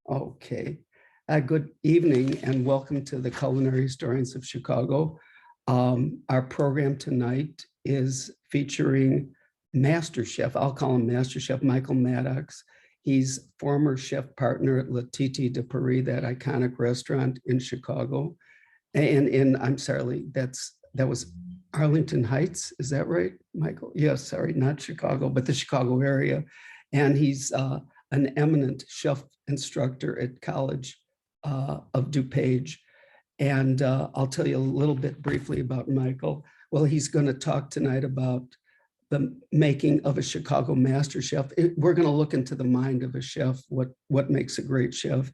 Okay. Good evening and welcome to the Culinary Historians of Chicago. Our program tonight is featuring Master Chef. I'll call him Master Chef Michael Maddox. He's former chef partner at Titi de Paris, that iconic restaurant in Chicago. And I'm sorry, that was Arlington Heights. Is that right, Michael? Yes, sorry, not Chicago, but the Chicago area. And he's an eminent chef instructor at College of DePage. And I'll tell you a little bit briefly about Michael. Well, he's going to talk tonight about the making of a Chicago master chef. We're going to look into the mind of a chef, what makes a great chef,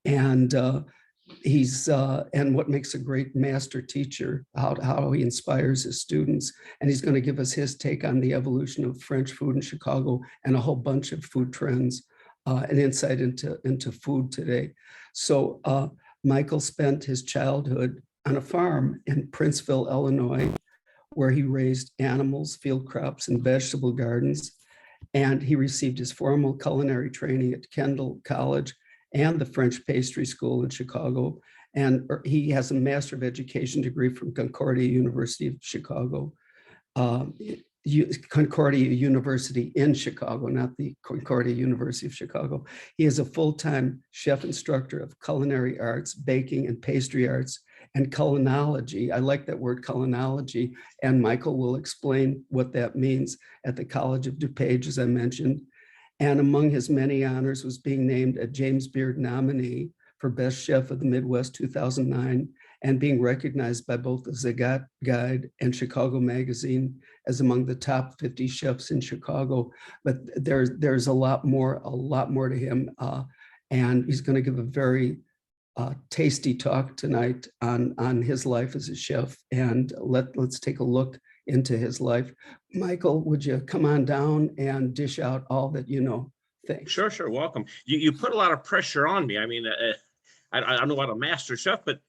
and and what makes a great master teacher, how he inspires his students. And he's going to give us his take on the evolution of French food in Chicago and a whole bunch of food trends and insight into food today. So Michael spent his childhood on a farm in Princeville, Illinois, where he raised animals, field crops, and vegetable gardens. And he received his formal culinary training at Kendall College and the French Pastry School in Chicago. And he has a Master of Education degree from Concordia University of Chicago. Concordia University in Chicago, not the Concordia University of Chicago. He is a full-time chef instructor of culinary arts, baking and pastry arts, and colonology. I like that word, colonology, and Michael will explain what that means at the College of DePage, as I mentioned. And among his many honors was being named a James Beard nominee for Best Chef of the Midwest 2009, and being recognized by both the Zagat Guide and Chicago Magazine as among the top 50 chefs in Chicago. But there's a lot more to him. And he's going to give a very tasty talk tonight on his life as a chef. And let's take a look into his life. Michael, would you come on down and dish out all that you know? Thanks. Sure. Welcome. You put a lot of pressure on me. I mean, I don't know about a master chef, but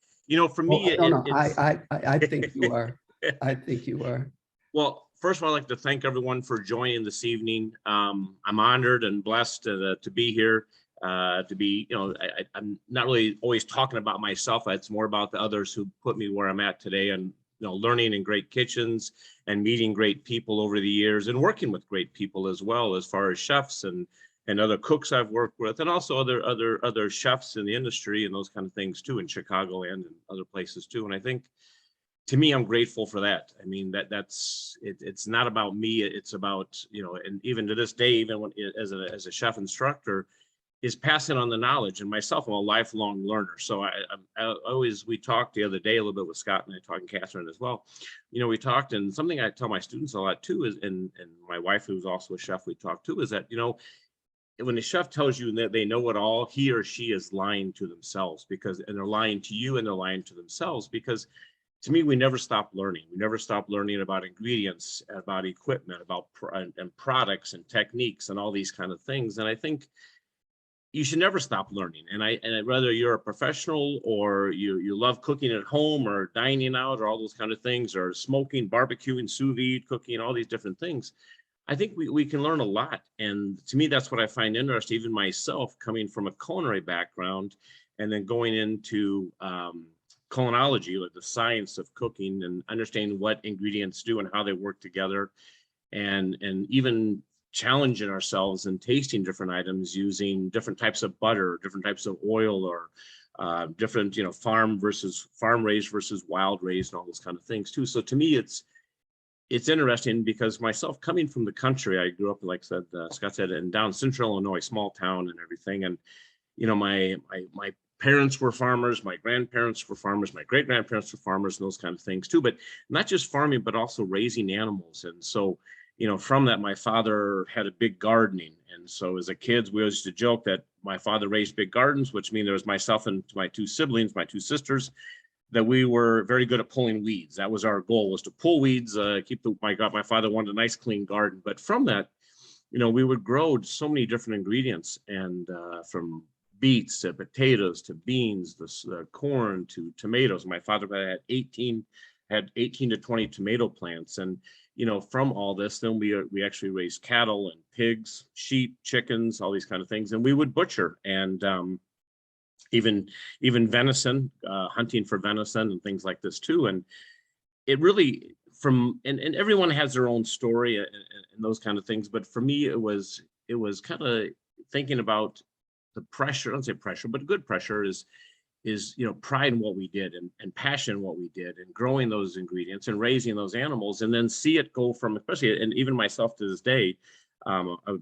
for me, I think you are. I think you are. Well, first of all, I'd like to thank everyone for joining this evening. I'm honored and blessed to be here. To be, I'm not really always talking about myself. It's more about the others who put me where I'm at today, and learning in great kitchens and meeting great people over the years, and working with great people as well, as far as chefs and other cooks I've worked with, and also other chefs in the industry and those kind of things too, in Chicago and in other places too. And I think, to me, I'm grateful for that. I mean, it's not about me. It's about, and even to this day, even when, as a chef instructor, is passing on the knowledge. And myself, I'm a lifelong learner. So we talked the other day a little bit with Scott, and I talked and Catherine as well. We talked, and something I tell my students a lot too is, and my wife, who's also a chef, we talked too, is that, when a chef tells you that they know it all, he or she is lying to themselves, and they're lying to you and they're lying to themselves, because to me, we never stop learning. We never stop learning about ingredients, about equipment, about and products and techniques and all these kind of things. And I think you should never stop learning. And whether you're a professional or you love cooking at home or dining out or all those kind of things, or smoking, barbecuing, sous vide, cooking, all these different things, I think we can learn a lot. And to me, that's what I find interesting, even myself, coming from a culinary background and then going into colonology, like the science of cooking, and understanding what ingredients do and how they work together, and even challenging ourselves and tasting different items using different types of butter, different types of oil, or different, farm raised versus wild raised, and all those kind of things too. So to me, it's interesting, because myself, coming from the country, I grew up, like Scott said, in down central Illinois, small town and everything. And, my parents were farmers, my grandparents were farmers, my great grandparents were farmers, and those kind of things too. But not just farming, but also raising animals. And so, from that, my father had a big gardening. And so as a kids, we used to joke that my father raised big gardens, which means there was myself and my two siblings, my two sisters, that we were very good at pulling weeds. That was our goal, was to pull weeds, my father wanted a nice clean garden. But from that, we would grow so many different ingredients, and from beets to potatoes to beans, the corn to tomatoes. My father had 18 to 20 tomato plants. And, from all this, then we actually raised cattle and pigs, sheep, chickens, all these kind of things. And we would butcher. And even venison, hunting for venison and things like this too. And it really and everyone has their own story and those kind of things. But for me, it was kind of thinking about the pressure. I don't say pressure, but good pressure is pride in what we did and passion in what we did and growing those ingredients and raising those animals, and then see it go from, especially, and even myself to this day,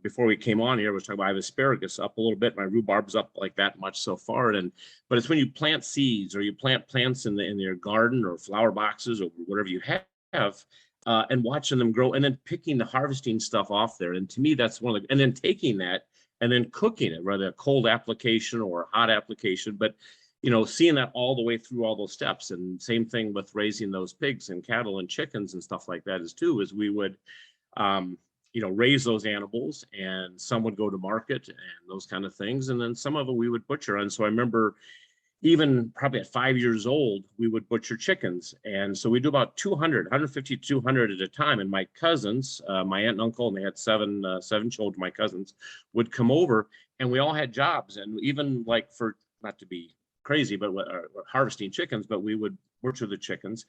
before we came on here, I was talking about I have asparagus up a little bit, my rhubarb's up like that much so far, but it's when you plant seeds or you plant plants in your garden or flower boxes or whatever you have, and watching them grow and then picking the harvesting stuff off there. And to me, that's one of the, and then taking that and then cooking it, whether a cold application or a hot application, but seeing that all the way through all those steps. And same thing with raising those pigs and cattle and chickens and stuff like that is we would, raise those animals, and some would go to market and those kind of things. And then some of them we would butcher. And so I remember even probably at 5 years old, we would butcher chickens. And so we do about 150 to 200 at a time. And my cousins, my aunt and uncle, and they had seven children, my cousins, would come over, and we all had jobs. And even like, for not to be crazy, but harvesting chickens, but we would butcher the chickens.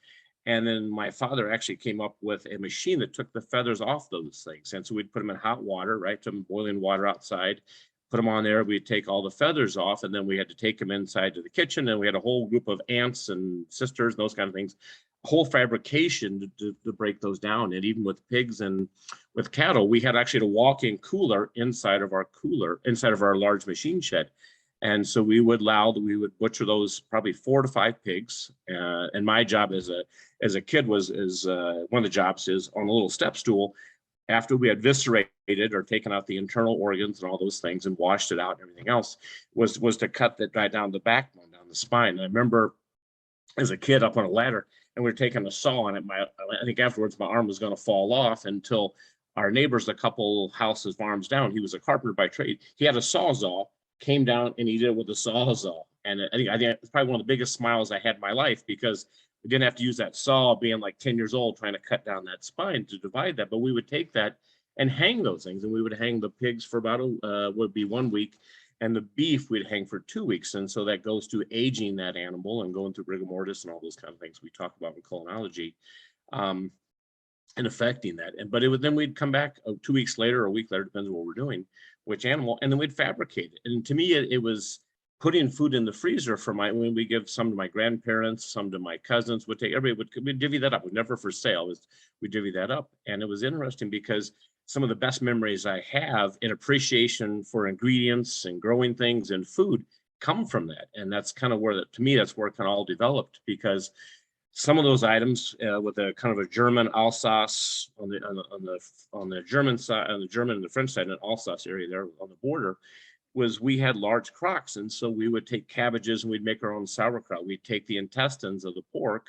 And then my father actually came up with a machine that took the feathers off those things. And so we'd put them in hot water, right, to boiling water outside, put them on there. We'd take all the feathers off, and then we had to take them inside to the kitchen. And we had a whole group of aunts and sisters, and those kind of things, whole fabrication to break those down. And even with pigs and with cattle, we had actually a walk-in cooler inside of our large machine shed. And so we would butcher those probably 4 to 5 pigs. And my job as a kid was one of the jobs is on a little step stool, after we had eviscerated or taken out the internal organs and all those things and washed it out and everything else, was to cut that right down the backbone, down the spine. And I remember as a kid up on a ladder, and we were taking a saw on it. I think afterwards my arm was going to fall off, until our neighbors, a couple houses, farms down, he was a carpenter by trade. He had a sawzall, came down and he did it with a sawzall. And I think it's probably one of the biggest smiles I had in my life, because we didn't have to use that saw being like 10 years old trying to cut down that spine to divide that. But we would take that and hang those things, and we would hang the pigs for about would be 1 week, and the beef we'd hang for 2 weeks. And so that goes to aging that animal and going through rigor mortis and all those kind of things we talk about in culinology, and affecting that. Then we'd come back 2 weeks later or a week later, depends on what we're doing, which animal, and then we'd fabricate it. And to me, it was putting food in the freezer for when we give some to my grandparents, some to my cousins, we'd divvy that up. We'd never for sale, we divvy that up. And it was interesting because some of the best memories I have in appreciation for ingredients and growing things and food come from that. And that's kind of where, to me, that's where it kind of all developed, because some of those items with a kind of a German Alsace on the German side, on the German and the French side, and Alsace area there on the border, we had large crocks. And so we would take cabbages and we'd make our own sauerkraut. We'd take the intestines of the pork,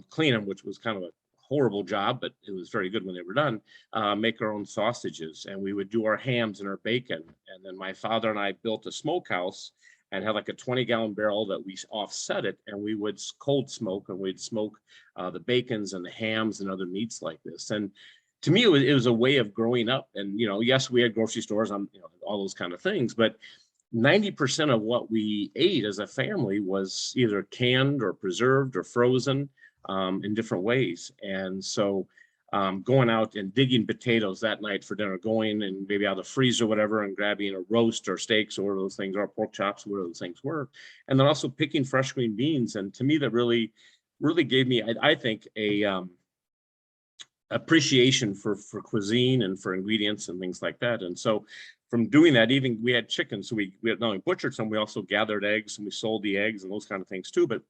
clean them, which was kind of a horrible job, but it was very good when they were done, make our own sausages. And we would do our hams and our bacon. And then my father and I built a smokehouse and had like a 20-gallon barrel that we offset it, and we would cold smoke, and we'd smoke the bacons and the hams and other meats like this. And to me, it was a way of growing up. And, yes, we had grocery stores on, all those kind of things, but 90% of what we ate as a family was either canned or preserved or frozen in different ways. And so going out and digging potatoes that night for dinner, going and maybe out of the freezer or whatever, and grabbing a roast or steaks or whatever those things are, pork chops, whatever those things were. And then also picking fresh green beans. And to me, that really, really gave me, I think, a appreciation for cuisine and for ingredients and things like that. And so from doing that, even we had chicken. So we had not only butchered some, we also gathered eggs and we sold the eggs and those kind of things too. But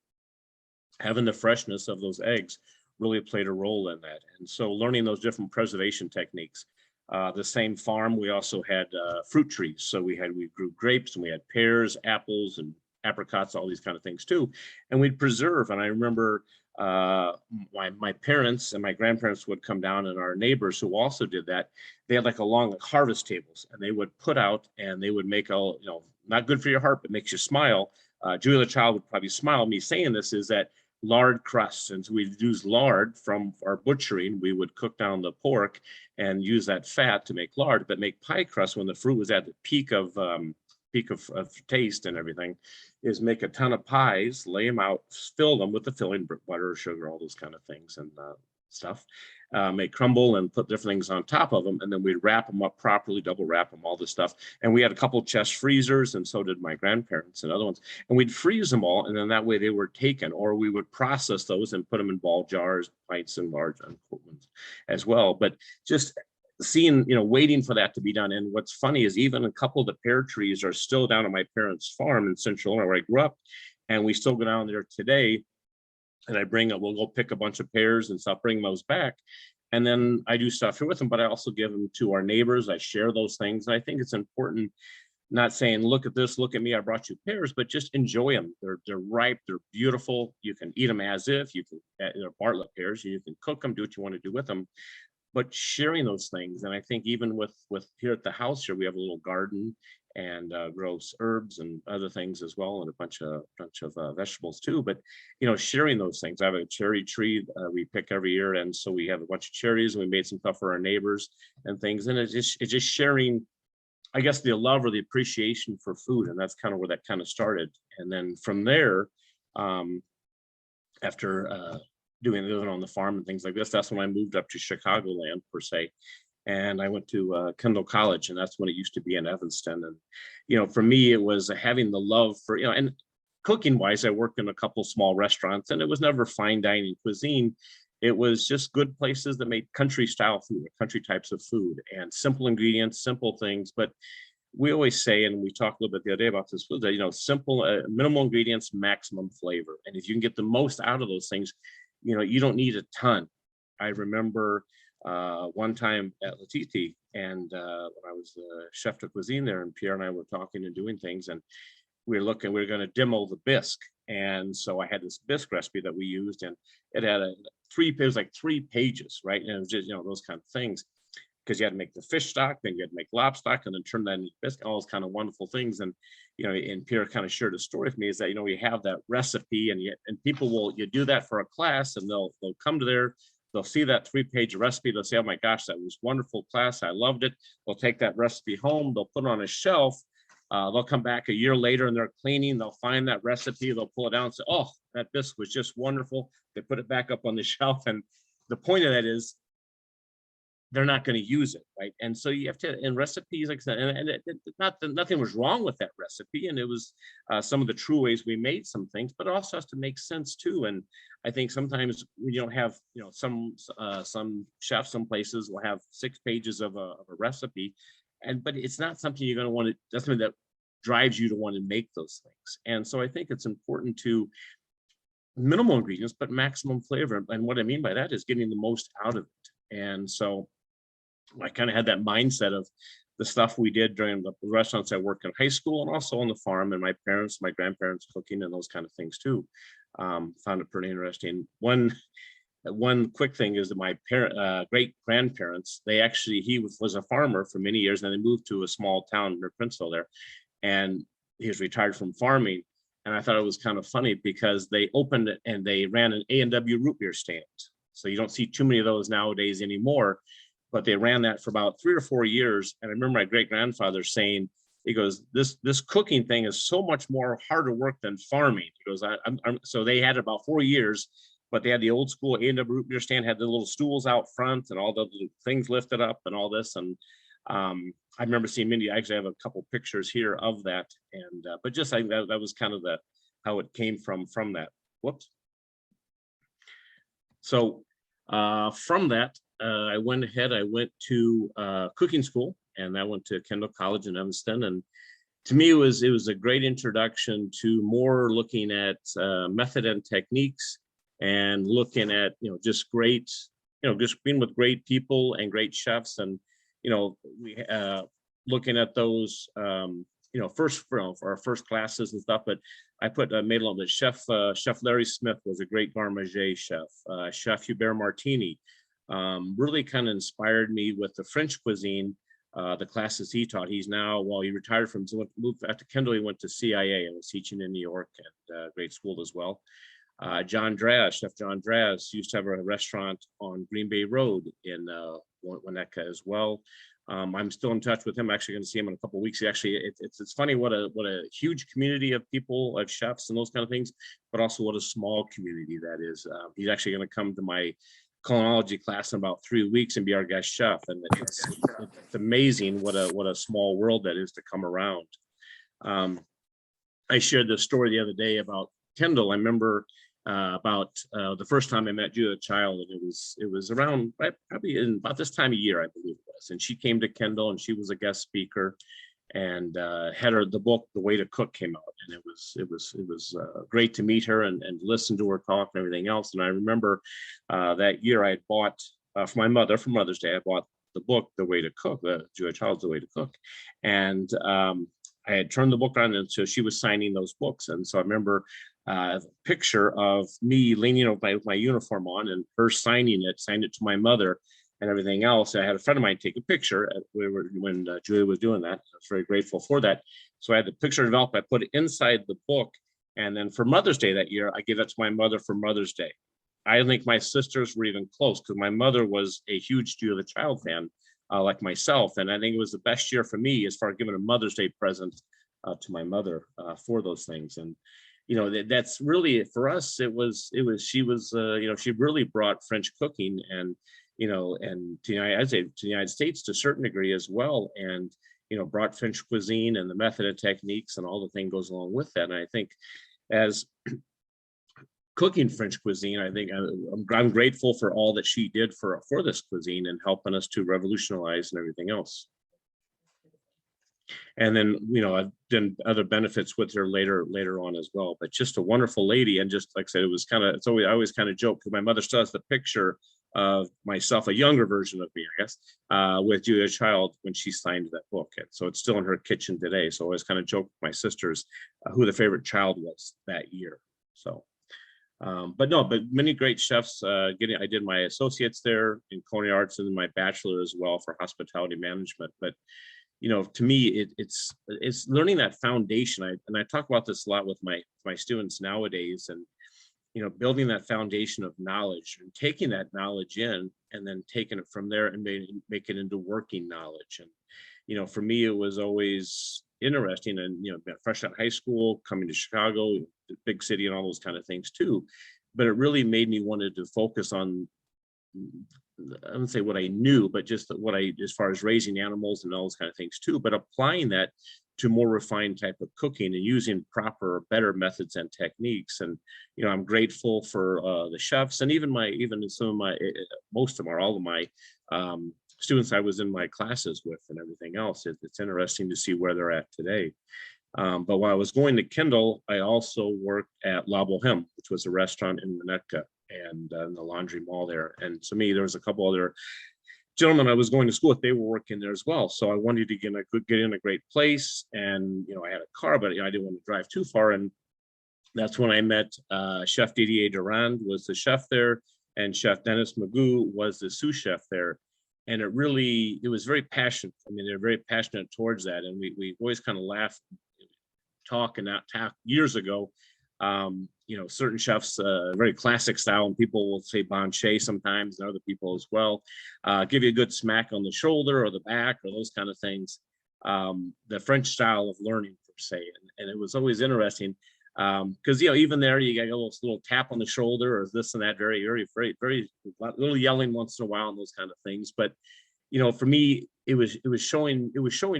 having the freshness of those eggs really played a role in that. And so learning those different preservation techniques. The same farm, we also had fruit trees. So we grew grapes and we had pears, apples, and apricots, all these kind of things too. And we'd preserve. And I remember my parents and my grandparents would come down, and our neighbors who also did that, they had like a long harvest tables, and they would put out and they would make not good for your heart, but makes you smile. Julia the child would probably smile at me saying this, is that lard crusts. And so we'd use lard from our butchering. We would cook down the pork and use that fat to make lard, but make pie crust when the fruit was at the peak of peak of taste and everything, is make a ton of pies, lay them out, fill them with the filling, butter, sugar, all those kind of things and stuff. Make crumble and put different things on top of them, and then we'd wrap them up properly, double wrap them, all this stuff. And we had a couple chest freezers, and so did my grandparents and other ones. And we'd freeze them all, and then that way they were taken, or we would process those and put them in ball jars, pints and large and ones as well. But just seeing, waiting for that to be done. And what's funny is even a couple of the pear trees are still down on my parents' farm in Central Illinois where I grew up, and we still go down there today. And we'll go pick a bunch of pears and stuff, bring those back. And then I do stuff here with them, but I also give them to our neighbors. I share those things. And I think it's important, not saying, look at this, look at me, I brought you pears, but just enjoy them. They're ripe, they're beautiful. You can eat them as if, they're Bartlett pears, you can cook them, do what you want to do with them. But sharing those things. And I think even with here at the house here, we have a little garden and grows herbs and other things as well, and a bunch of vegetables too. But sharing those things. I have a cherry tree we pick every year, and so we have a bunch of cherries, and we made some stuff for our neighbors and things. And it's just sharing, I guess, the love or the appreciation for food, and that's kind of where that kind of started. And then from there, after living on the farm and things like this, that's when I moved up to Chicagoland per se. And I went to Kendall College, and that's when it used to be in Evanston. And, for me, it was having the love for, and cooking wise, I worked in a couple small restaurants, and it was never fine dining cuisine. It was just good places that made country style food, or country types of food, and simple ingredients, simple things. But we always say, and we talked a little bit the other day about this food, that, simple, minimal ingredients, maximum flavor. And if you can get the most out of those things, you don't need a ton. I remember one time at Titi, and when I was the chef de cuisine there, and Pierre and I were talking and doing things, and we were going to demo the bisque. And so I had this bisque recipe that we used, and it had it was like 3 pages, right? And it was just, those kind of things, because you had to make the fish stock, then you had to make lobstock, and then turn that into bisque, all those kind of wonderful things. And, and Pierre kind of shared a story with me, is that, we have that recipe, and people you do that for a class, and they'll come to they'll see that 3-page recipe. They'll say, oh my gosh, that was wonderful class. I loved it. They'll take that recipe home. They'll put it on a shelf. They'll come back a year later, and they're cleaning. They'll find that recipe. They'll pull it out and say, oh, that bisque was just wonderful. They put it back up on the shelf. And the point of that is they're not going to use it, right? And so you have to, in recipes, like I said, and nothing was wrong with that recipe. And it was some of the true ways we made some things, but it also has to make sense too. And I think sometimes we don't have, some chefs, some places will have 6 pages of a recipe, but it's not something you're going to want to, that's something that drives you to want to make those things. And so I think it's important to minimal ingredients, but maximum flavor. And what I mean by that is getting the most out of it. And so I kind of had that mindset of the stuff we did during the restaurants I worked in high school, and also on the farm, and my grandparents cooking and those kind of things too. Found it pretty interesting. One quick thing is that my great grandparents, he was a farmer for many years, and they moved to a small town near Princeville there, and he was retired from farming. And I thought it was kind of funny because they opened it and they ran an A&W root beer stand. So you don't see too many of those nowadays anymore, but they ran that for about 3 or 4 years. And I remember my great grandfather saying, he goes, this cooking thing is so much more harder work than farming. He goes, so they had it about 4 years, but they had the old school A&W root beer stand, had the little stools out front and all the things lifted up and all this. And I remember seeing I actually have a couple pictures here of that. And, but just, I think that was kind of how it came from that. Whoops. So from that, I went to cooking school, and I went to Kendall College in Evanston. And to me, it was a great introduction to more looking at method and techniques, and looking at, just great, just being with great people and great chefs. And, we looking at those, first for our first classes and stuff. But I made a little bit. Chef Larry Smith was a great garde-manger chef. Chef Hubert Martini really kind of inspired me with the French cuisine, the classes he taught. He's now, he retired moved after Kendall, he went to CIA and was teaching in New York at great school as well. Chef John Draz used to have a restaurant on Green Bay Road in Winnetka as well. I'm still in touch with him. I'm actually going to see him in a couple of weeks. It's funny what a huge community of people, of chefs and those kind of things, but also what a small community that is. He's actually going to come to my Colonology class in about 3 weeks and be our guest chef. And it's amazing what a small world that is to come around. I shared this story the other day about Kendall. I remember about the first time I met Julia Child, and it was around probably in about this time of year, I believe it was. And she came to Kendall, and she was a guest speaker, and had the book The Way to Cook came out, and it was great to meet her and listen to her talk and everything else. And I remember that year I had bought for my mother for Mother's Day. I bought the book The Way to Cook, Julia Child's The Way to Cook, and I had turned the book on, and so she was signing those books. And so I remember a picture of me leaning over with my uniform on and her signed it to my mother and everything else. I had a friend of mine take a picture when Julia was doing that. I was very grateful for that. So I had the picture developed. I put it inside the book. And then for Mother's Day that year, I gave that to my mother for Mother's Day. I didn't think my sisters were even close because my mother was a huge Julia Child fan, like myself. And I think it was the best year for me as far as giving a Mother's Day present to my mother for those things. And, you know, that's really, for us, she really brought French cooking and, you know, and to the United States to a certain degree as well. And, you know, brought French cuisine and the method and techniques and all the thing goes along with that. And I think as cooking French cuisine, I think I'm grateful for all that she did for this cuisine and helping us to revolutionize and everything else. And then, you know, I've done other benefits with her later on as well, but just a wonderful lady. And just like I said, I always kind of joke because my mother still has the picture of myself, a younger version of me, I guess, with Julia Child when she signed that book. And so it's still in her kitchen today. So I always kind of joke with my sisters who the favorite child was that year. So, but many great chefs. I did my associates there in culinary arts and then my bachelor as well for hospitality management. But you know, to me, it's learning that foundation. I talk about this a lot with my students nowadays, and you know, building that foundation of knowledge and taking that knowledge in and then taking it from there and make it into working knowledge. And you know, for me, it was always interesting. And you know, fresh out of high school, coming to Chicago, the big city, and all those kind of things too. But it really made me wanted to focus on, I wouldn't say what I knew, but just what as far as raising animals and all those kind of things too, but applying that to more refined type of cooking and using proper, better methods and techniques. And, you know, I'm grateful for the chefs and even some of my, most of my, all of my students I was in my classes with and everything else. It's interesting to see where they're at today. But while I was going to Kendall, I also worked at La Boheme, which was a restaurant in Winnetka and in the Laundry Mall there. And to me, there was a couple other gentlemen I was going to school with, they were working there as well. So I wanted to get in a great place. And, you know, I had a car, but you know, I didn't want to drive too far. And that's when I met Chef Didier Durand was the chef there, and Chef Dennis Magoo was the sous chef there. And it was very passionate. I mean, they're very passionate towards that. And we always kind of laugh, talk years ago. You know, certain chefs, very classic style, and people will say Banchet sometimes, and other people as well, give you a good smack on the shoulder or the back or those kind of things. The French style of learning, per se, and it was always interesting because you know, even there you got a little tap on the shoulder or this and that, very little yelling once in a while and those kind of things. But you know, for me, it was showing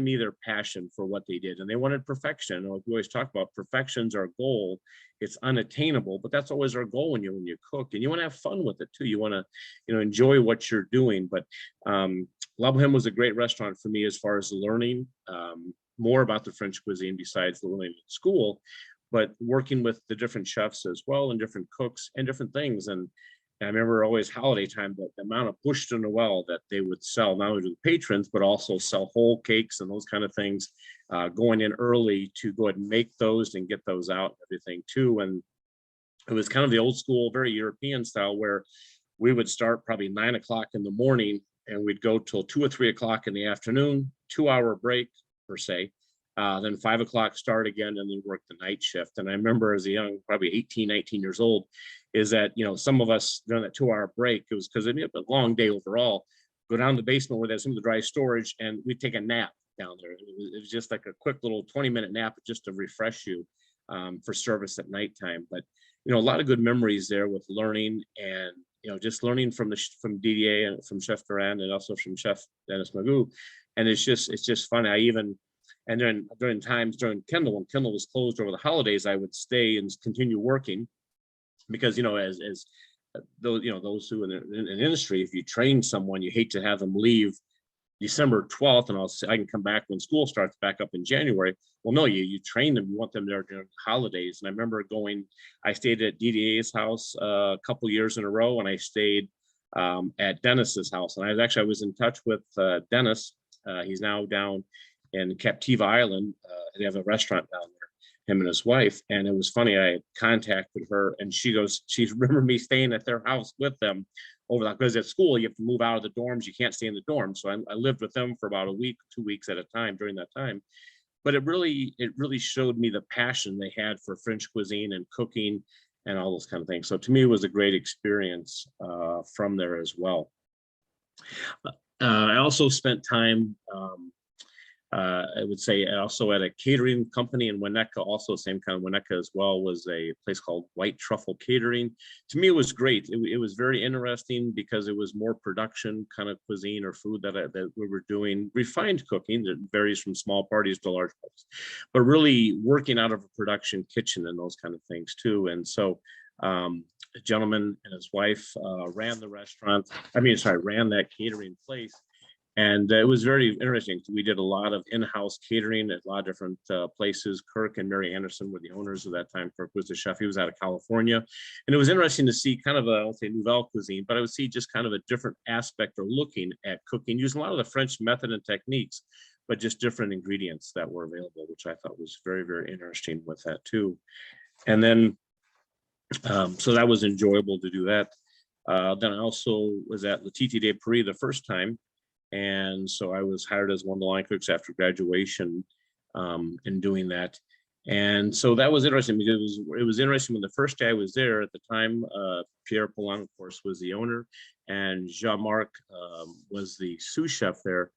me their passion for what they did, and they wanted perfection. Like we always talk about, perfection's our goal. It's unattainable, but that's always our goal when you cook, and you want to have fun with it too. You want to, you know, enjoy what you're doing. But La Boheme was a great restaurant for me as far as learning more about the French cuisine besides the learning at school, but working with the different chefs as well and different cooks and different things. And I remember always holiday time, the amount of bush to Noel that they would sell, not only to the patrons, but also sell whole cakes and those kind of things, going in early to go ahead and make those and get those out and everything too. And it was kind of the old school, very European style, where we would start probably 9 o'clock in the morning and we'd go till 2 or 3 o'clock in the afternoon, 2-hour break per se. Then 5 o'clock start again and then work the night shift. And I remember as a young, probably 18, 19 years old, is that, you know, some of us during that 2-hour break, it was because it'd be a long day overall, go down to the basement where there's some of the dry storage, and we'd take a nap down there. It was just like a quick little 20-minute nap just to refresh you for service at nighttime. But a lot of good memories there with learning, and just learning from Didier and from Chef Durand, and also from Chef Dennis Magoo. And it's just fun. And then during Kendall, when Kendall was closed over the holidays, I would stay and continue working, because as those who in the industry, if you train someone, you hate to have them leave December 12th, and I can come back when school starts back up in January. Well, no, you train them, you want them there during the holidays. And I remember I stayed at Didier's house a couple years in a row, and I stayed at Dennis's house. And I was in touch with Dennis. He's now down in Captiva Island. They have a restaurant down there, him and his wife. And it was funny, I contacted her, and she remembered me staying at their house with them because at school you have to move out of the dorms, you can't stay in the dorms. So I lived with them for about a week, 2 weeks at a time during that time. But it really showed me the passion they had for French cuisine and cooking and all those kind of things. So to me, it was a great experience from there as well. I also spent time, I would say, also at a catering company in Winnetka, also same kind of Winnetka as well, was a place called White Truffle Catering. To me, it was great. It was very interesting because it was more production kind of cuisine or food that we were doing, refined cooking that varies from small parties to large parties, but really working out of a production kitchen and those kind of things too. And so a gentleman and his wife ran that catering place. And it was very interesting. We did a lot of in-house catering at a lot of different places. Kirk and Mary Anderson were the owners of that time. Kirk was the chef. He was out of California. And it was interesting to see kind of I'll say nouvelle cuisine, but I would see just kind of a different aspect or looking at cooking, using a lot of the French method and techniques, but just different ingredients that were available, which I thought was very, very interesting with that too. And then, so that was enjoyable to do that. Then I also was at the Titi de Paris the first time. And so I was hired as one of the line cooks after graduation in doing that. And so that was interesting because it was interesting when the first day I was there at the time, Pierre, Pollin, of course, was the owner, and Jean-Marc was the sous chef there.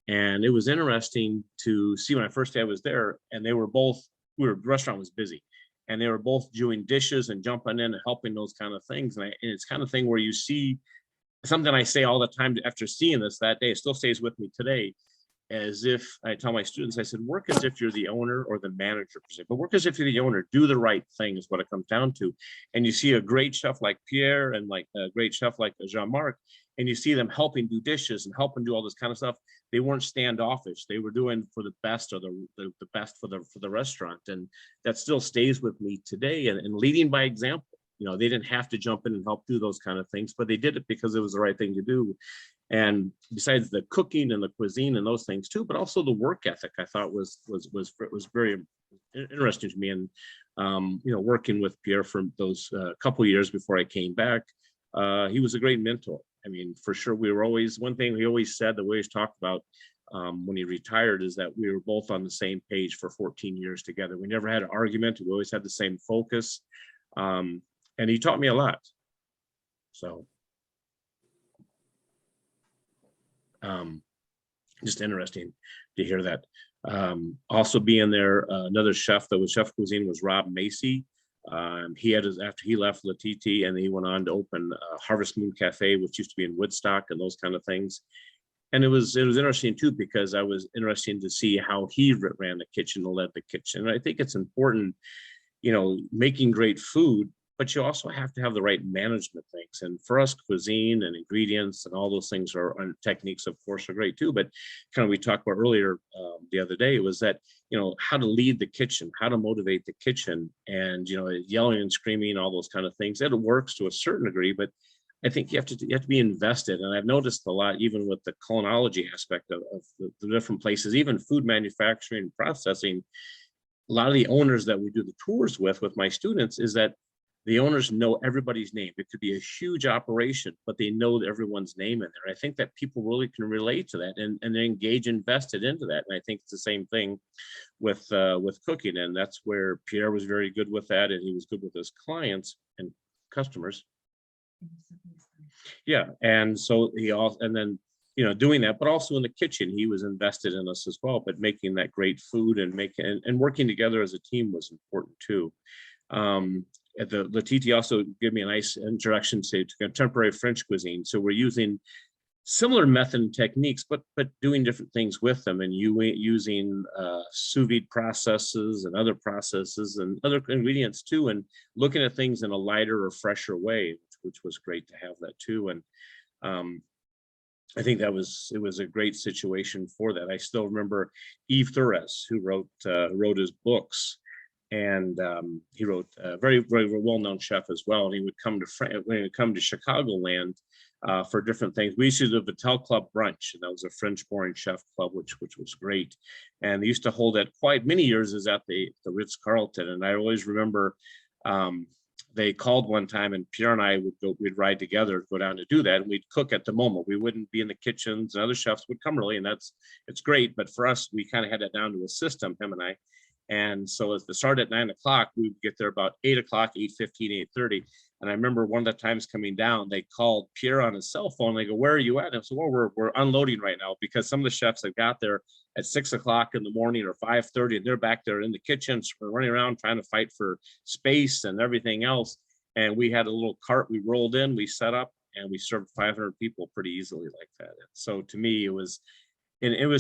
And it was interesting to see when I first day I was there, and they were both, the restaurant was busy, and they were both doing dishes and jumping in and helping those kind of things. And it's kind of thing where you see something I say all the time after seeing this that day, it still stays with me today, as if I tell my students, I said, work as if you're the owner or the manager, per se, but work as if you're the owner, do the right thing is what it comes down to. And you see a great chef like Pierre and like a great chef like Jean-Marc, and you see them helping do dishes and helping do all this kind of stuff. They weren't standoffish. They were doing for the best or the best for the restaurant. And that still stays with me today, and leading by example. They didn't have to jump in and help do those kind of things, but they did it because it was the right thing to do. And besides the cooking and the cuisine and those things too, but also the work ethic, I thought was very interesting to me. And working with Pierre for those couple of years before I came back, he was a great mentor. I mean, for sure, one thing he always said that we always talked about when he retired is that we were both on the same page for 14 years together. We never had an argument. We always had the same focus. And he taught me a lot. So just interesting to hear that. Also being there, another chef that was chef cuisine was Rob Macey. He had after he left La Titi, and he went on to open Harvest Moon Cafe, which used to be in Woodstock and those kind of things. And it was interesting too, because I was interested to see how he ran the kitchen and led the kitchen. And I think it's important, making great food, but you also have to have the right management things. And for us, cuisine and ingredients and all those things and techniques, of course, are great too. But kind of we talked about earlier the other day was that, how to lead the kitchen, how to motivate the kitchen, and, yelling and screaming, all those kind of things. It works to a certain degree, but I think you have to be invested. And I've noticed a lot, even with the colonology aspect of the different places, even food manufacturing and processing, a lot of the owners that we do the tours with my students is that the owners know everybody's name. It could be a huge operation, but they know everyone's name in there. I think that people really can relate to that and engage invested into that. And I think it's the same thing with cooking. And that's where Pierre was very good with that. And he was good with his clients and customers. Yeah. And so and then doing that, but also in the kitchen, he was invested in us as well, but making that great food and and working together as a team was important too. The Titi also gave me a nice introduction to contemporary French cuisine. So we're using similar method and techniques, but doing different things with them, and using sous vide processes and other processes and other ingredients too, and looking at things in a lighter or fresher way, which was great to have that too. And I think it was a great situation for that. I still remember Yves Thuras, who wrote his books, and he wrote a very, very well-known chef as well. And he would come to Chicagoland for different things. We used to do the Vattel Club brunch, and that was a French-born chef club, which was great. And they used to hold that quite many years is at the Ritz-Carlton. And I always remember they called one time, and Pierre and I we'd ride together, go down to do that, and we'd cook at the moment. We wouldn't be in the kitchens, and other chefs would come early, and it's great. But for us, we kind of had it down to a system, him and I. And so as the start at 9 o'clock, we would get there about 8 o'clock, 8:15, 8:30. And I remember one of the times coming down, they called Pierre on his cell phone. They go, "Where are you at?" And I said, "Well, we're unloading right now," because some of the chefs had got there at 6 o'clock in the morning or 5:30, and they're back there in the kitchens running around trying to fight for space and everything else. And we had a little cart we rolled in, we set up, and we served 500 people pretty easily like that. And so to me, it was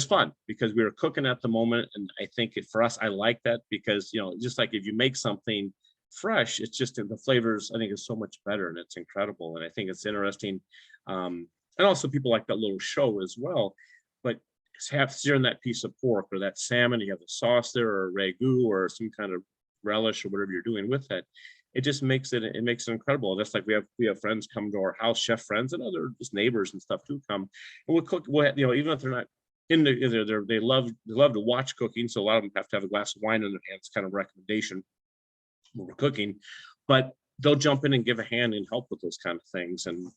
fun because we were cooking at the moment. And I think for us, I like that because, just like if you make something fresh, it's just the flavors, I think, is so much better, and it's incredible. And I think it's interesting. And also people like that little show as well, but searing that piece of pork or that salmon, you have the sauce there or ragu or some kind of relish or whatever you're doing with that. It just makes it incredible. That's like we have friends come to our house, chef friends and other just neighbors and stuff too come, and we'll cook. Even if they're not they love to watch cooking, so a lot of them have to have a glass of wine in their hands, kind of recommendation when we're cooking, but they'll jump in and give a hand and help with those kind of things. And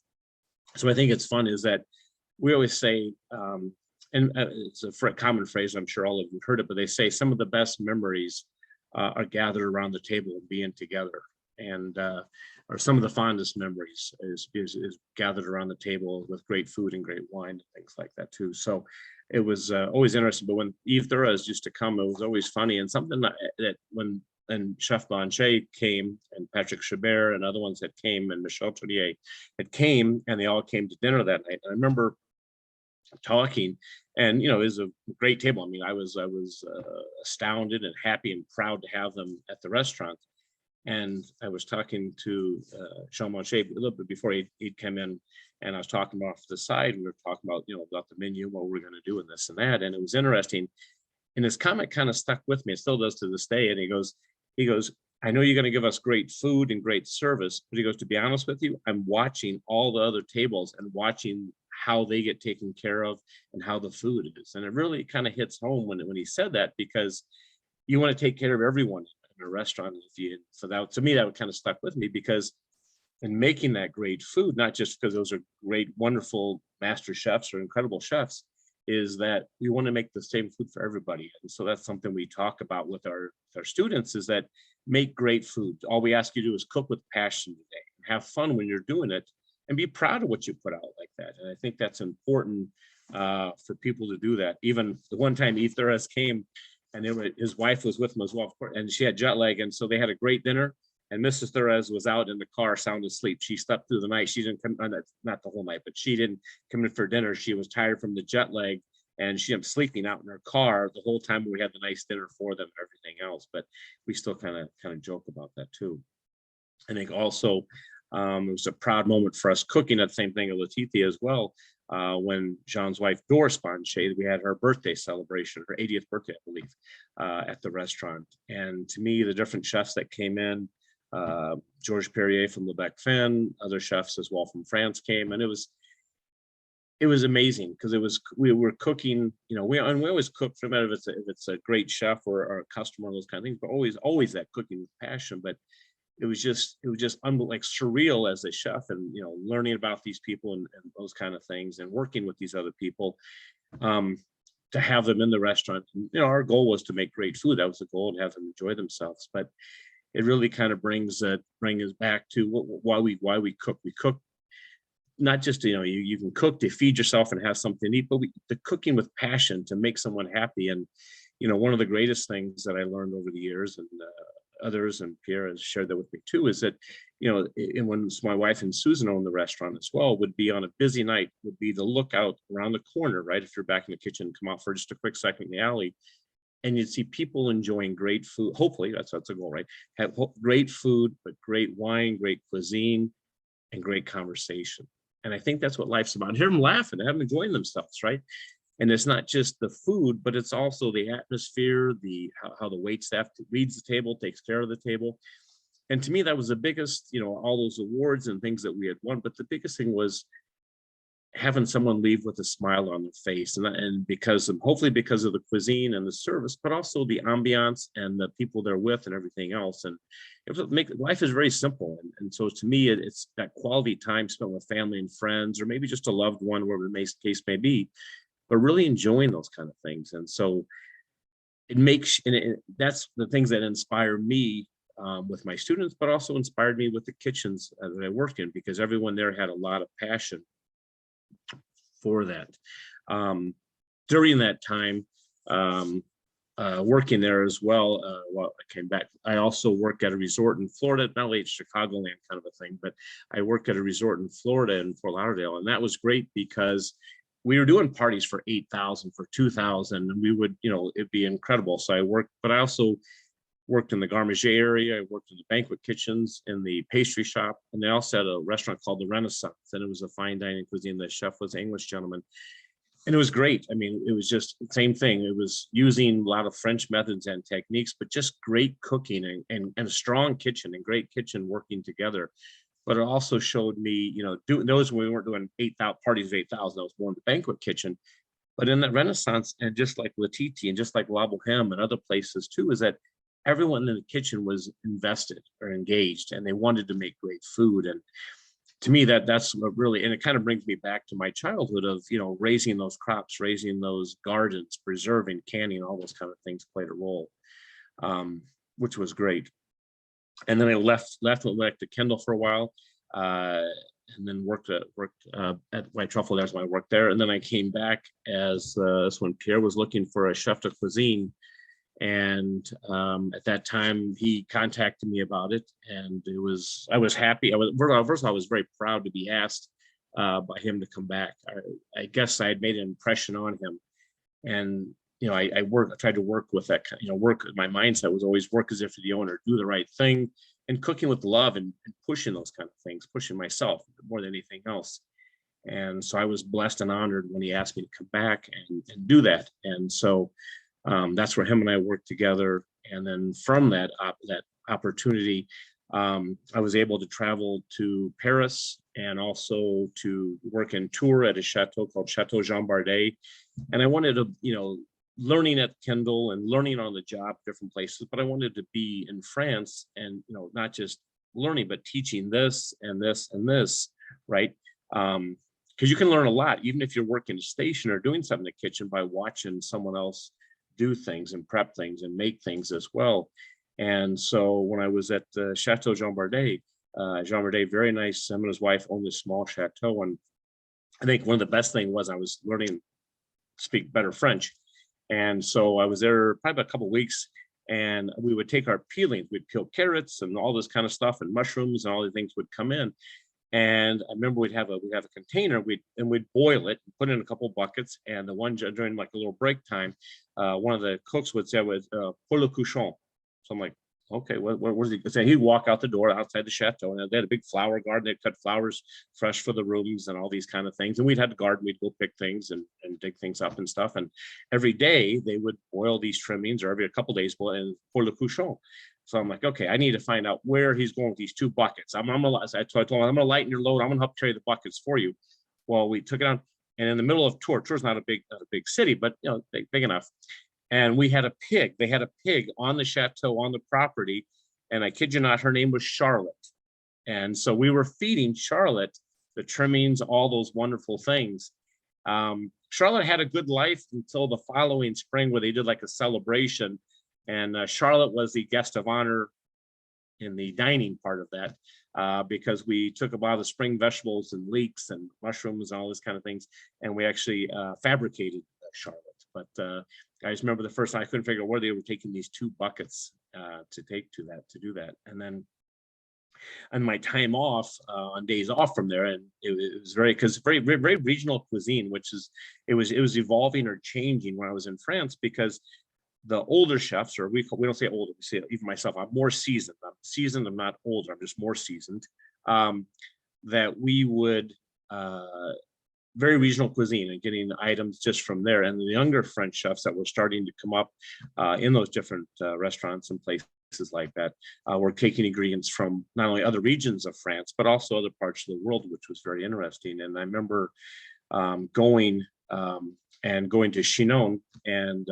so I think it's fun is that we always say, and it's a common phrase, I'm sure all of you heard it, but they say some of the best memories are gathered around the table and being together, and or some of the fondest memories is gathered around the table with great food and great wine and things like that too. So it was always interesting. But when Yves Thuras used to come, it was always funny, and something that when Chef Banchet came, and Patrick Chabert and other ones that came, and Michel Tournier had came, and they all came to dinner that night. And I remember talking, and it was a great table. I mean, I was astounded and happy and proud to have them at the restaurant. And I was talking to Jean Banchet a little bit before he'd come in, and I was talking off to the side. We were talking about about the menu, what we're going to do, and this and that. And it was interesting. And his comment kind of stuck with me. It still does to this day. And he goes, "I know you're going to give us great food and great service," but he goes, "To be honest with you, I'm watching all the other tables and watching how they get taken care of and how the food is." And it really kind of hits home when he said that, because you want to take care of everyone in a restaurant. So that, to me, that would kind of stuck with me, because in making that great food, not just because those are great, wonderful master chefs or incredible chefs, is that we want to make the same food for everybody. And so that's something we talk about with our students, is that make great food. All we ask you to do is cook with passion today, and have fun when you're doing it, and be proud of what you put out like that. And I think that's important for people to do that. Even the one time Yves Thuras came, and his wife was with him as well, of course, and she had jet lag, and so they had a great dinner. And Mrs. Thuras was out in the car, sound asleep. She slept through the night. She didn't come, not the whole night, but she didn't come in for dinner. She was tired from the jet lag, and she ended up sleeping out in her car the whole time we had the nice dinner for them and everything else. But we still kind of joke about that too. I think also it was a proud moment for us cooking that same thing at La Titi as well. When Jean's wife, Doris Banchet, we had her birthday celebration, her 80th birthday, I believe, at the restaurant. And to me, the different chefs that came in, Georges Perrier from Lebec Fin, other chefs as well from France came, and it was amazing, because we were cooking, we always cook, no matter if it's a great chef or a customer, those kind of things, but always that cooking with passion. But it was just like surreal as a chef, and learning about these people and those kind of things, and working with these other people, to have them in the restaurant. And, our goal was to make great food. That was the goal, and have them enjoy themselves. But it really kind of brings us back to why we cook. We cook not just, you can cook to feed yourself and have something to eat, but the cooking with passion to make someone happy. And, one of the greatest things that I learned over the years, and others, and Pierre has shared that with me too, is that, and when my wife and Susan owned the restaurant as well, would be on a busy night, would be to look out around the corner, right? If you're back in the kitchen, come out for just a quick second in the alley, and you'd see people enjoying great food. Hopefully that's the goal, right? Have great food, but great wine, great cuisine, and great conversation. And I think that's what life's about. Hear them laughing, have them enjoying themselves, right? And it's not just the food, but it's also the atmosphere, how the wait staff reads the table, takes care of the table. And to me, that was the biggest, all those awards and things that we had won. But the biggest thing was having someone leave with a smile on their face, and hopefully because of the cuisine and the service, but also the ambiance and the people they're with and everything else. And life is very simple. And so to me, it's that quality time spent with family and friends, or maybe just a loved one, wherever the case may be, but really enjoying those kind of things. And so that's the things that inspire me with my students, but also inspired me with the kitchens that I work in, because everyone there had a lot of passion for that. During that time, working there as well, while I came back, I also worked at a resort in Florida, not only Chicagoland kind of a thing, but I worked at a resort in Florida in Fort Lauderdale. And that was great because we were doing parties for 8,000, for 2,000, and we would, it'd be incredible. So I worked, but I also worked in the garde manger area. I worked in the banquet kitchens, in the pastry shop, and they also had a restaurant called the Renaissance, and it was a fine dining cuisine. The chef was an English gentleman, and it was great. I mean, it was just the same thing. It was using a lot of French methods and techniques, but just great cooking and a strong kitchen and great kitchen working together. But it also showed me, doing those when we weren't doing 8,000 parties of 8,000, that was more in the banquet kitchen. But in that Renaissance, and just like La Titi and just like La Boheme and other places too, is that everyone in the kitchen was invested or engaged, and they wanted to make great food. And to me, that's what really, and it kind of brings me back to my childhood of, raising those crops, raising those gardens, preserving, canning, all those kind of things played a role, which was great. And then I went back to Kendall for a while, and then worked at White Truffle. That's why I worked there. And then I came back as when Pierre was looking for a chef de cuisine. And at that time, he contacted me about it, and I was happy. First of all, I was very proud to be asked by him to come back. I guess I had made an impression on him, and I tried to work with that kind. My mindset was always work as if you're the owner, do the right thing, and cooking with love, and pushing those kind of things, pushing myself more than anything else. And so I was blessed and honored when he asked me to come back and do that. And so that's where him and I worked together. And then from that opportunity, I was able to travel to Paris and also to work in tour at a chateau called Chateau Jean Banchet. And I wanted to, learning at Kendall and learning on the job, different places, but I wanted to be in France and, not just learning, but teaching this and this and this, right? Because you can learn a lot, even if you're working a station or doing something in the kitchen, by watching someone else do things and prep things and make things as well. And so when I was at Chateau Jean Banchet, very nice, him and his wife owned this small chateau. And I think one of the best things was I was learning to speak better French. And so I was there probably a couple of weeks, and we would take our peelings, we'd peel carrots and all this kind of stuff, and mushrooms and all the things would come in. And I remember we'd have a container, we'd boil it, put it in a couple of buckets. And the one during like a little break time, one of the cooks would say, pour le cochon. So I'm like, okay, where's he saying? He'd walk out the door outside the chateau, and they had a big flower garden. They'd cut flowers fresh for the rooms and all these kind of things. And we'd have the garden, we'd go pick things and dig things up and stuff. And every day they would boil these trimmings, or every couple of days, and pour le cochon. So I'm like, okay, I need to find out where he's going with these two buckets. So I told him, I'm gonna lighten your load. I'm gonna help carry the buckets for you. Well, we took it on, and in the middle of Tours not a big city, but big enough. And we had a pig. They had a pig on the chateau, on the property. And I kid you not, her name was Charlotte. And so we were feeding Charlotte the trimmings, all those wonderful things. Charlotte had a good life until the following spring, where they did like a celebration. And Charlotte was the guest of honor in the dining part of that. because we took a lot of the spring vegetables and leeks and mushrooms and all this kind of things, and we actually fabricated Charlotte. But I just remember the first time I couldn't figure out where they were taking these 2 buckets to do that. And then on my time off, on days off from there, and it was very regional cuisine, which is it was evolving or changing when I was in France, because the older chefs, or we don't say older, we say, even myself, I'm more seasoned. I'm seasoned, I'm not older, I'm just more seasoned. That we would very regional cuisine and getting items just from there. And the younger French chefs that were starting to come up in those different restaurants and places like that were taking ingredients from not only other regions of France, but also other parts of the world, which was very interesting. And I remember going to Chinon, and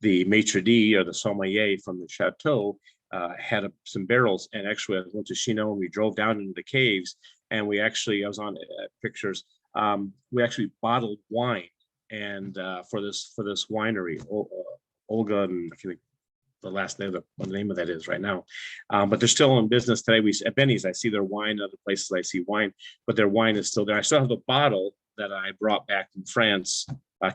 the maitre d', or the sommelier from the chateau, had some barrels. And actually I went to Chinon, we drove down into the caves, and we actually, I was on pictures, we actually bottled wine, and for this winery, Olga, and I think the last name, what the name of that is right now, but they're still in business today. We at Benny's, I see their wine. Other places I see wine, but their wine is still there. I still have the bottle that I brought back from France,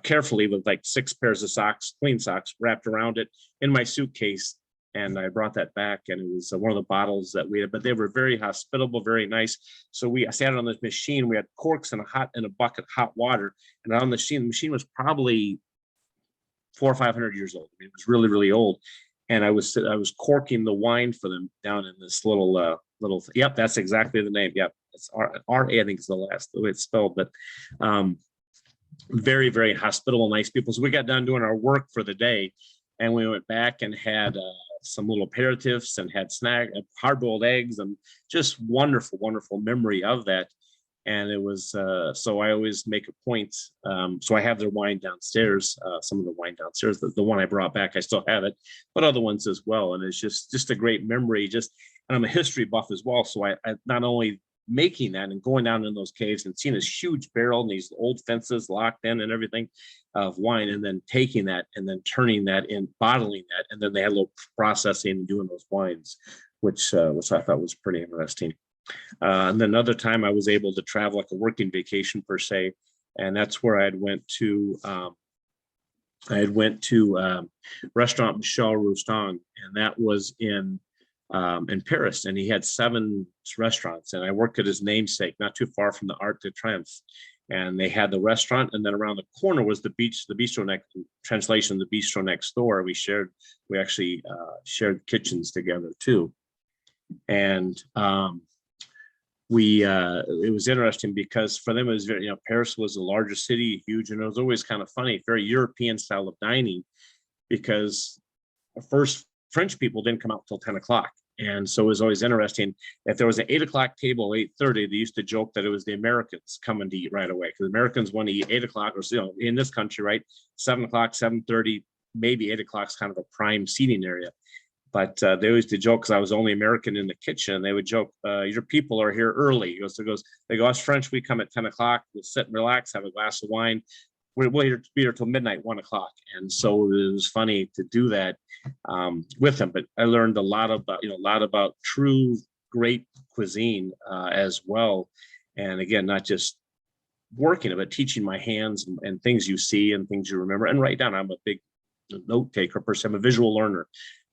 carefully, with like 6 pairs of socks, clean socks, wrapped around it in my suitcase. And I brought that back, and it was one of the bottles that we had, but they were very hospitable, very nice. So I sat on this machine. We had corks and a bucket of hot water, and on the machine was probably 400 or 500 years old. I mean, it was really, really old. And I was corking the wine for them down in this little, yep, that's exactly the name. Yep, it's R-A, I think is the way it's spelled, but very, very hospitable, nice people. So we got done doing our work for the day, and we went back and had some little aperitifs and had hard-boiled eggs, and just wonderful, wonderful memory of that. And it was, so I always make a point. So I have their wine downstairs, some of the wine downstairs, the one I brought back, I still have it, but other ones as well. And it's just a great memory, and I'm a history buff as well. So I not only making that and going down in those caves and seeing this huge barrel and these old fences locked in and everything of wine, and then taking that and then turning that in, bottling that, and then they had a little processing and doing those wines, which I thought was pretty interesting. And then another time I was able to travel, like a working vacation per se, and that's where I went to restaurant Michel Roustan, and that was in Paris, and he had 7 restaurants, and I worked at his namesake, not too far from the Arc de Triomphe. And they had the restaurant, and then around the corner was the bistro next, translation, the bistro next door. We actually shared kitchens together too. And it was interesting because for them it was very, Paris was the largest city, huge, and it was always kind of funny, very European style of dining, because the first French people didn't come out till 10 o'clock. And so it was always interesting. If there was an 8 o'clock table, 8:30, they used to joke that it was the Americans coming to eat right away, because Americans want to eat 8 o'clock, or in this country, right, 7 o'clock, 7:30, maybe 8 o'clock is kind of a prime seating area. But they always did joke, because I was the only American in the kitchen. They would joke, your people are here early. They go, us French, we come at 10 o'clock, we'll sit and relax, have a glass of wine. We'll be here till midnight, 1 o'clock. And so it was funny to do that with them. But I learned a lot about true great cuisine as well. And again, not just working, but teaching my hands and things you see and things you remember and write down. I'm a big note taker person. I'm a visual learner,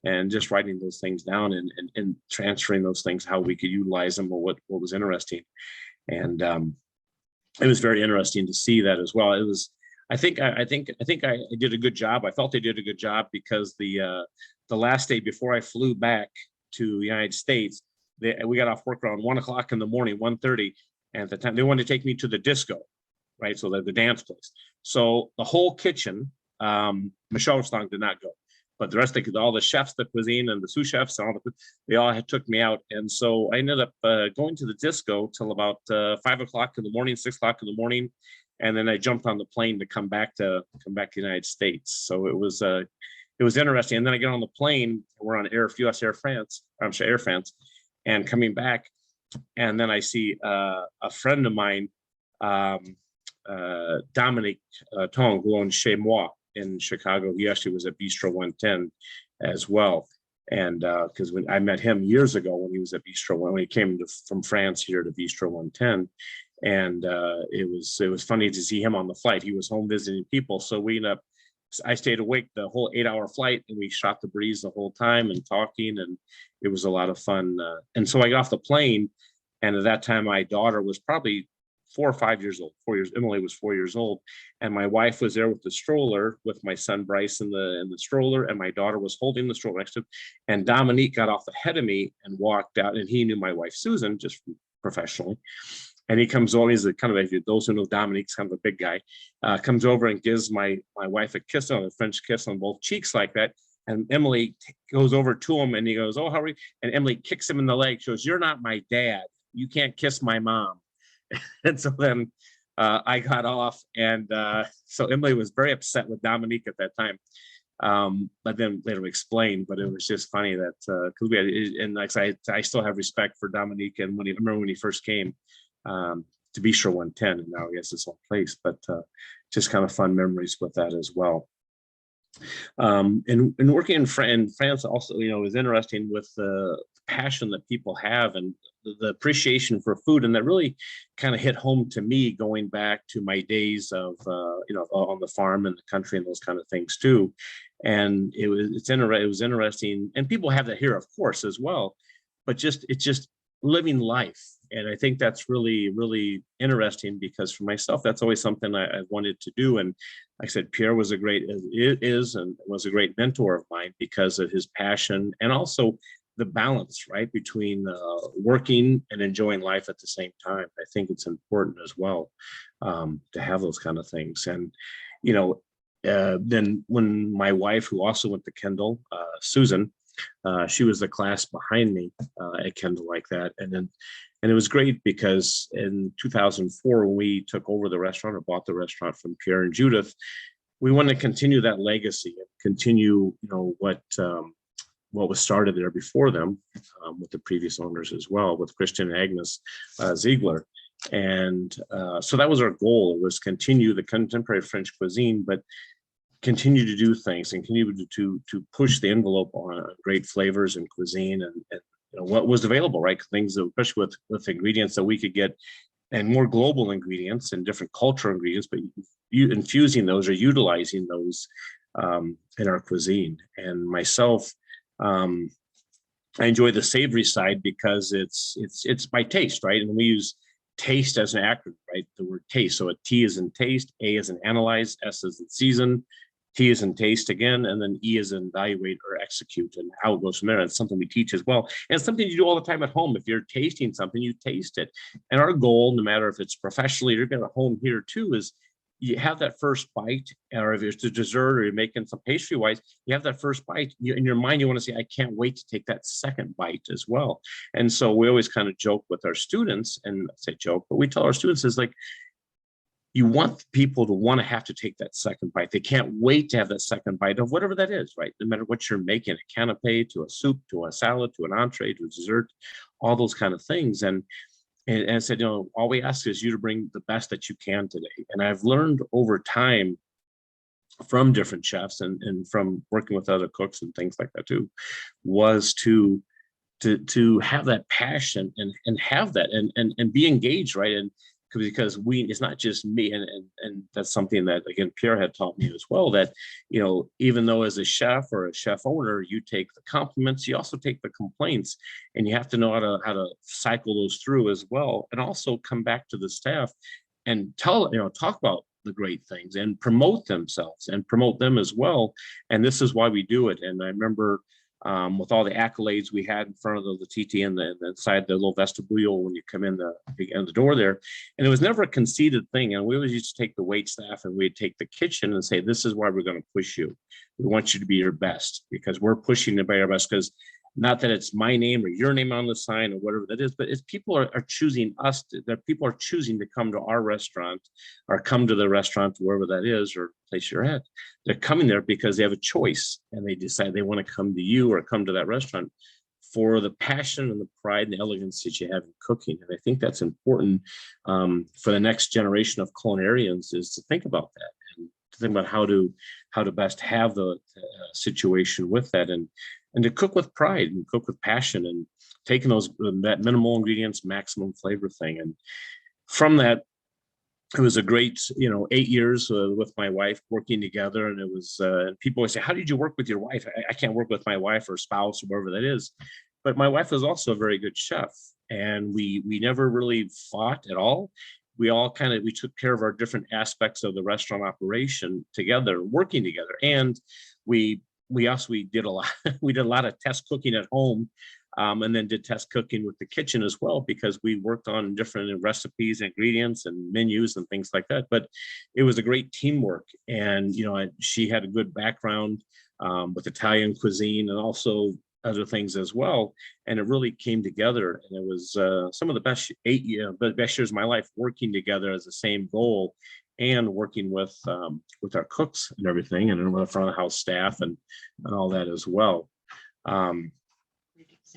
and just writing those things down and transferring those things, how we could utilize them, or what was interesting. And it was very interesting to see that as well. It was, I think I did a good job. I felt I did a good job, because the last day before I flew back to the United States, we got off work around 1 o'clock in the morning, 1:30, and at the time they wanted to take me to the disco, right? So the dance place. So the whole kitchen, Michel Roustan did not go, but the rest of all the chefs, the cuisine, and the sous chefs, they all took me out. And so I ended up going to the disco till about 5 o'clock in the morning, 6 o'clock in the morning. And then I jumped on the plane to come back to the United States. So it was interesting. And then I get on the plane, we're on US Air France, Air France, and coming back, and then I see a friend of mine, Dominic Tong, who owns Chez Moi in Chicago. He actually was at Bistro 110 as well. And because when I met him years ago when he was at Bistro, when he came from France here to Bistro 110, and it was funny to see him on the flight. He was home visiting people, so I stayed awake the whole 8-hour flight, and we shot the breeze the whole time and talking, and it was a lot of fun. And so I got off the plane, and at that time my daughter was probably 4 or 5 years old. 4 years. Emily was 4 years old, and my wife was there with the stroller with my son Bryce in the stroller, and my daughter was holding the stroller next to him. And Dominique got off ahead of me and walked out, and he knew my wife Susan just professionally. And he comes over, he's kind of, those who know Dominique's kind of a big guy, comes over and gives my wife a kiss on a French kiss on both cheeks like that. And Emily goes over to him and he goes, "Oh, how are you?" And Emily kicks him in the leg. She goes, "You're not my dad. You can't kiss my mom." And so then I got off. And so Emily was very upset with Dominique at that time. But then later explained, but it was just funny that, cause we had, and like I still have respect for Dominique. And I remember when he first came, to Bistro 110, and now he has his own place, but just kind of fun memories with that as well. And working in France also, is interesting with the passion that people have and the appreciation for food, and that really kind of hit home to me going back to my days of on the farm in the country and those kind of things too. And it was interesting, and people have that here, of course, as well, but it's just living life. And I think that's really, really interesting, because for myself, that's always something I wanted to do. And like I said, Pierre was and was a great mentor of mine because of his passion, and also the balance, right, between working and enjoying life at the same time. I think it's important as well, to have those kind of things. And, then when my wife, who also went to Kendall, Susan, she was the class behind me at Kendall like that. And it was great because in 2004, when we took over the restaurant or bought the restaurant from Pierre and Judith, we wanted to continue that legacy and continue, what was started there before them, with the previous owners as well, with Christian and Agnes Ziegler. And so that was our goal. It was continue the contemporary French cuisine, but continue to do things and continue to push the envelope on great flavors and cuisine and what was available, right? Things that, especially with ingredients that we could get, and more global ingredients and different cultural ingredients, but you infusing those or utilizing those in our cuisine. And myself, I enjoy the savory side because it's by taste, right? And we use taste as an acronym, right? The word taste. So a T is in taste, A is in analyze, S is in season, T is in taste again, and then E is in evaluate or execute, and how it goes from there. It's something we teach as well. And it's something you do all the time at home. If you're tasting something, you taste it. And our goal, no matter if it's professionally or even at home here too, is you have that first bite, or if it's a dessert or you're making some pastry wise, you have that first bite. In your mind, you want to say, I can't wait to take that second bite as well. And so we always kind of joke with our students, and I say joke, but we tell our students is like, you want people to want to have to take that second bite. They can't wait to have that second bite of whatever that is, right? No matter what you're making, a canapé to a soup, to a salad, to an entree, to a dessert, all those kind of things. And I said, all we ask is you to bring the best that you can today. And I've learned over time from different chefs and from working with other cooks and things like that too, was to have that passion and have that and be engaged, right? And because it's not just me, and that's something that, again, Pierre had taught me as well, that even though as a chef or a chef owner, you take the compliments, you also take the complaints, and you have to know how to cycle those through as well, and also come back to the staff and talk about the great things and promote themselves and promote them as well. And this is why we do it. And I remember with all the accolades we had in front of the Titi and inside the little vestibule when you come in the door there, and it was never a conceited thing. And we always used to take the wait staff and we'd take the kitchen and say, this is why we're going to push you. We want you to be your best, because we're pushing to be our best. Because not that it's my name or your name on the sign or whatever that is, but it's people are choosing us, that people are choosing to come to our restaurant or come to the restaurant, wherever that is or place you're at. They're coming there because they have a choice, and they decide they want to come to you or come to that restaurant for the passion and the pride and the elegance that you have in cooking. And I think that's important for the next generation of culinarians, is to think about that and to think about how to best have the situation with that. And and to cook with pride and cook with passion and taking that minimal ingredients, maximum flavor thing. And from that, it was a great, 8 years with my wife working together. And it was, people always say, how did you work with your wife? I can't work with my wife or spouse or whoever that is. But my wife was also a very good chef, and we never really fought at all. We all we took care of our different aspects of the restaurant operation together, working together. And we did a lot, we did a lot of test cooking at home, and then did test cooking with the kitchen as well, because we worked on different recipes, ingredients, and menus and things like that. But it was a great teamwork. And, she had a good background with Italian cuisine and also other things as well. And it really came together. And it was some of the best best years of my life working together as the same goal, and working with our cooks and everything, and with the front of the house staff and all that as well.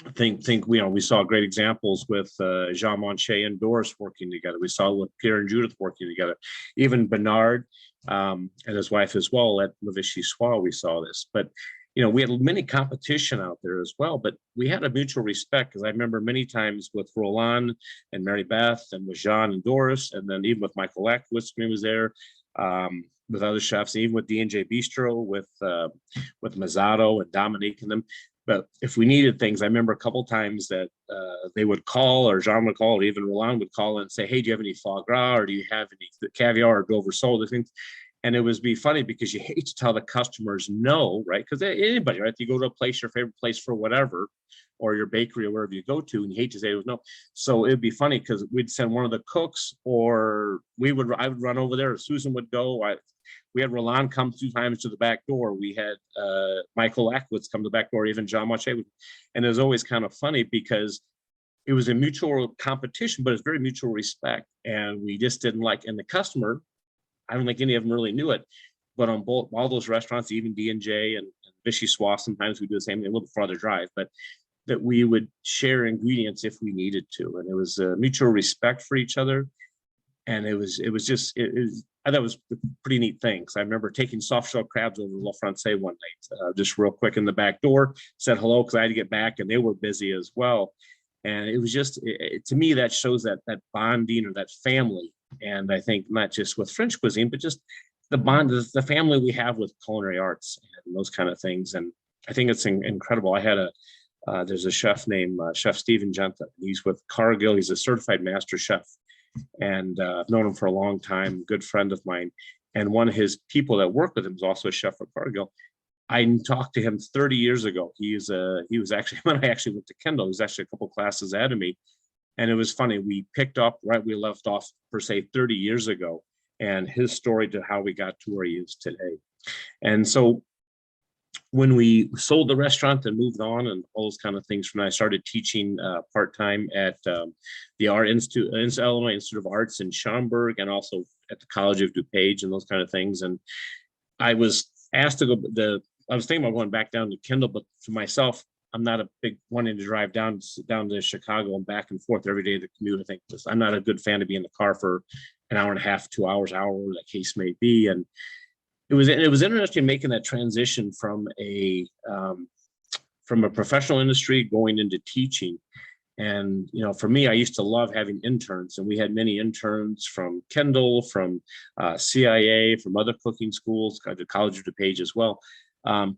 I think we saw great examples with Jean Banchet and Doris working together. We saw with Pierre and Judith working together. Even Bernard and his wife as well at Le Vichyssoise, we saw this. But we had many competition out there as well, but we had a mutual respect, because I remember many times with Roland and Mary Beth and with Jean and Doris, and then even with Michael Lachowicz when he was there, with other chefs, even with D&J Bistro, with Mazzato and Dominique and them. But if we needed things, I remember a couple times that they would call, or Jean would call, or even Roland would call and say, hey, do you have any foie gras, or do you have any caviar or Dover sole, things? And it would be funny, because you hate to tell the customers no, right? Because anybody, right? You go to a place, your favorite place for whatever, or your bakery or wherever you go to, and you hate to say it was no. So it'd be funny, because we'd send one of the cooks, or I would run over there, or Susan would go. We had Roland come 2 times to the back door. We had Michael Lachowicz come to the back door, even Jean Banchet. And it was always kind of funny, because it was a mutual competition, but it's very mutual respect. And we just didn't and the customer, I don't think any of them really knew it, but on all those restaurants, even D&J and Vichyssoise, sometimes we do the same thing, a little bit farther drive, but that we would share ingredients if we needed to. And it was a mutual respect for each other. And I thought it was a pretty neat thing. I remember taking soft shell crabs over to La Francais one night, just real quick in the back door, said hello, because I had to get back, and they were busy as well. And it was just, to me, that shows that bonding, or that family. And I think not just with French cuisine, but just the bond, the family we have with culinary arts and those kind of things. And I think it's incredible. I had there's a chef named Chef Stephen Genta. He's with Cargill. He's a certified master chef. And I've known him for a long time, good friend of mine. And one of his people that work with him is also a chef at Cargill. I talked to him 30 years ago. He was actually, when I actually went to Kendall, he was actually a couple classes ahead of me. And it was funny, we picked up right, we left off per se 30 years ago, and his story to how we got to where he is today. And so when we sold the restaurant and moved on and all those kind of things, from I started teaching part-time at the Illinois Institute of Arts in Schaumburg, and also at the College of DuPage and those kind of things. And I was asked to go, I was thinking about going back down to Kendall, but for myself, I'm not a big wanting to drive down to Chicago and back and forth every day to commute. I think I'm not a good fan to be in the car for an hour and a half, 2 hours, hour, whatever that case may be. And it was interesting making that transition from a professional industry going into teaching. And, for me, I used to love having interns, and we had many interns from Kendall, from CIA, from other cooking schools, the College of DePage as well.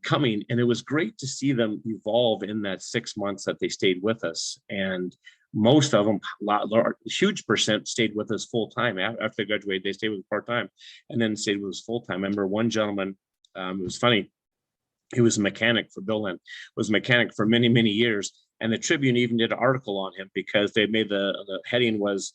Coming, and it was great to see them evolve in that 6 months that they stayed with us. And most of them, huge percent, stayed with us full time. After they graduated, they stayed with us part time, and then stayed with us full time. I remember one gentleman, it was funny, he was a mechanic for Bill Lynn, was a mechanic for many, many years. And the Tribune even did an article on him, because they made the heading was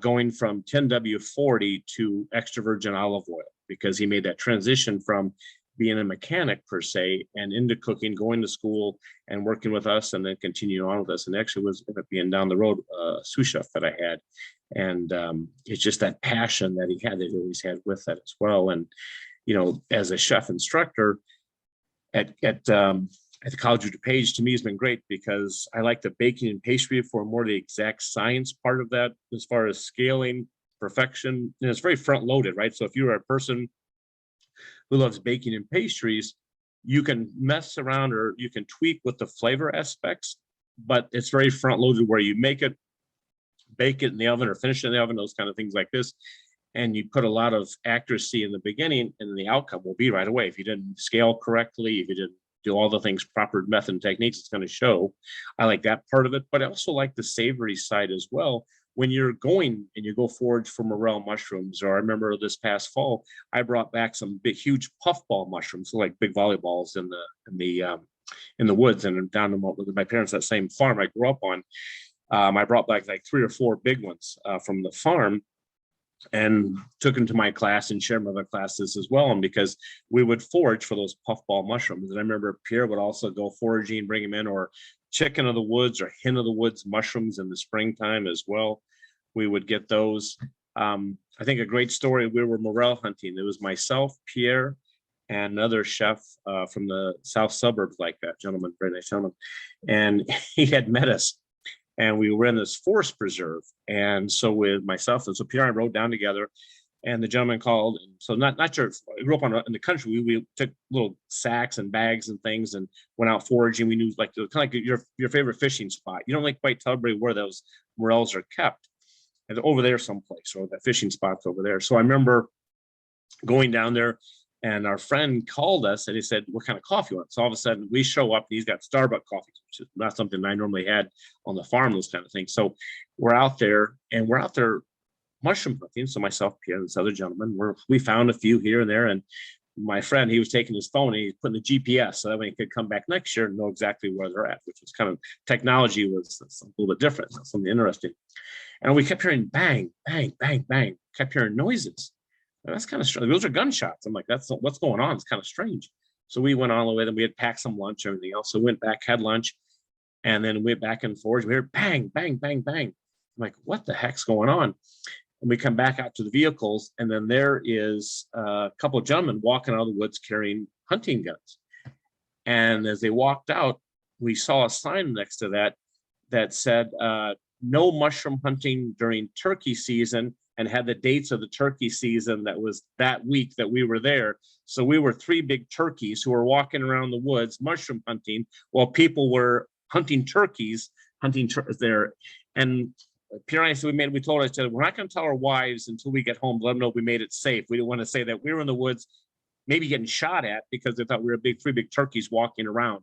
going from 10W40 to extra virgin olive oil, because he made that transition from being a mechanic per se and into cooking, going to school and working with us, and then continuing on with us. And actually was being down the road sous chef that I had. And it's just that passion that he always had with that as well. And, as a chef instructor at the College of DuPage, to me has been great, because I like the baking and pastry for more the exact science part of that, as far as scaling, perfection, and it's very front loaded, right? So if you're a person who loves baking and pastries, You can mess around or you can tweak with the flavor aspects, but it's very front loaded where you make it, bake it in the oven or finish it in the oven, those kind of things like this. And you put a lot of accuracy in the beginning, and the outcome will be right away. If you didn't scale correctly, if you didn't do all the things, proper method and techniques, it's going to show. I like that part of it, but I also like the savory side as well. When you're going and you go forage for morel mushrooms, or I remember this past fall, I brought back some big, huge puffball mushrooms, so like big volleyballs in the woods, and down with my parents, that same farm I grew up on. I brought back like 3 or 4 big ones from the farm, and took them to my class and shared with other classes as well. And because we would forage for those puffball mushrooms, and I remember Pierre would also go foraging, bring them in, or chicken of the woods or hen of the woods mushrooms in the springtime as well. We would get those. I think a great story, we were morel hunting. It was myself, Pierre, and another chef from the south suburbs, like that gentleman, very nice gentleman. And he had met us, and we were in this forest preserve. And so with myself, and so Pierre and I rode down together, and the gentleman called. And so not sure, I grew up in the country. We took little sacks and bags and things and went out foraging. We knew like kind of like your favorite fishing spot. You don't like quite tell everybody where those morels are kept. And over there someplace, or that fishing spot's over there. So I remember going down there, and our friend called us and he said, what kind of coffee you want? So all of a sudden we show up and he's got Starbucks coffee, which is not something I normally had on the farm, those kind of things. So we're out there mushroom hunting. So myself, Pierre, and this other gentleman, we found a few here and there. And my friend, he was taking his phone and he's putting the GPS so that way he could come back next year and know exactly where they're at, which was kind of, technology was a little bit different, something interesting. And we kept hearing bang, bang, bang, bang, kept hearing noises. And that's kind of strange. Those are gunshots. I'm like, that's what's going on. It's kind of strange. So we went on the way, then we had packed some lunch, everything else. So went back, had lunch, and then went back and forth. We heard bang, bang, bang, bang. I'm like, what the heck's going on? And we come back out to the vehicles, and then there is a couple of gentlemen walking out of the woods carrying hunting guns. And as they walked out, we saw a sign next to that said, no mushroom hunting during turkey season, and had the dates of the turkey season that was that week that we were there. So we were 3 big turkeys who were walking around the woods mushroom hunting while people were hunting turkeys, there. And Pierre and I said, we told each other, we're not going to tell our wives until we get home, let them know we made it safe. We didn't want to say that we were in the woods, maybe getting shot at, because they thought we were 3 big turkeys walking around.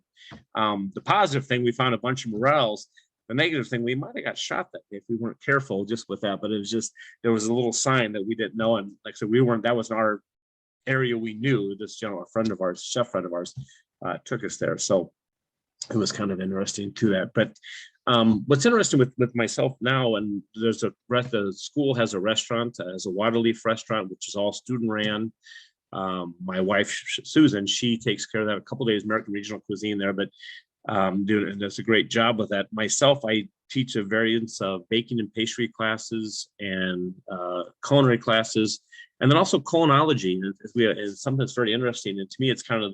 The positive thing, we found a bunch of morels. The negative thing, we might have got shot that day if we weren't careful just with that, but it was just, there was a little sign that we didn't know. And like I said, that wasn't our area we knew. This gentleman, a friend of ours, chef friend of ours, took us there. So it was kind of interesting to that. But what's interesting with myself now, and the school has a restaurant, has a Waterleaf restaurant, which is all student ran. My wife, Susan, she takes care of that a couple of days, American Regional Cuisine there, but does a great job with that. Myself, I teach a variance of baking and pastry classes and culinary classes, and then also Colonology. It's something that's very interesting. And to me, it's kind of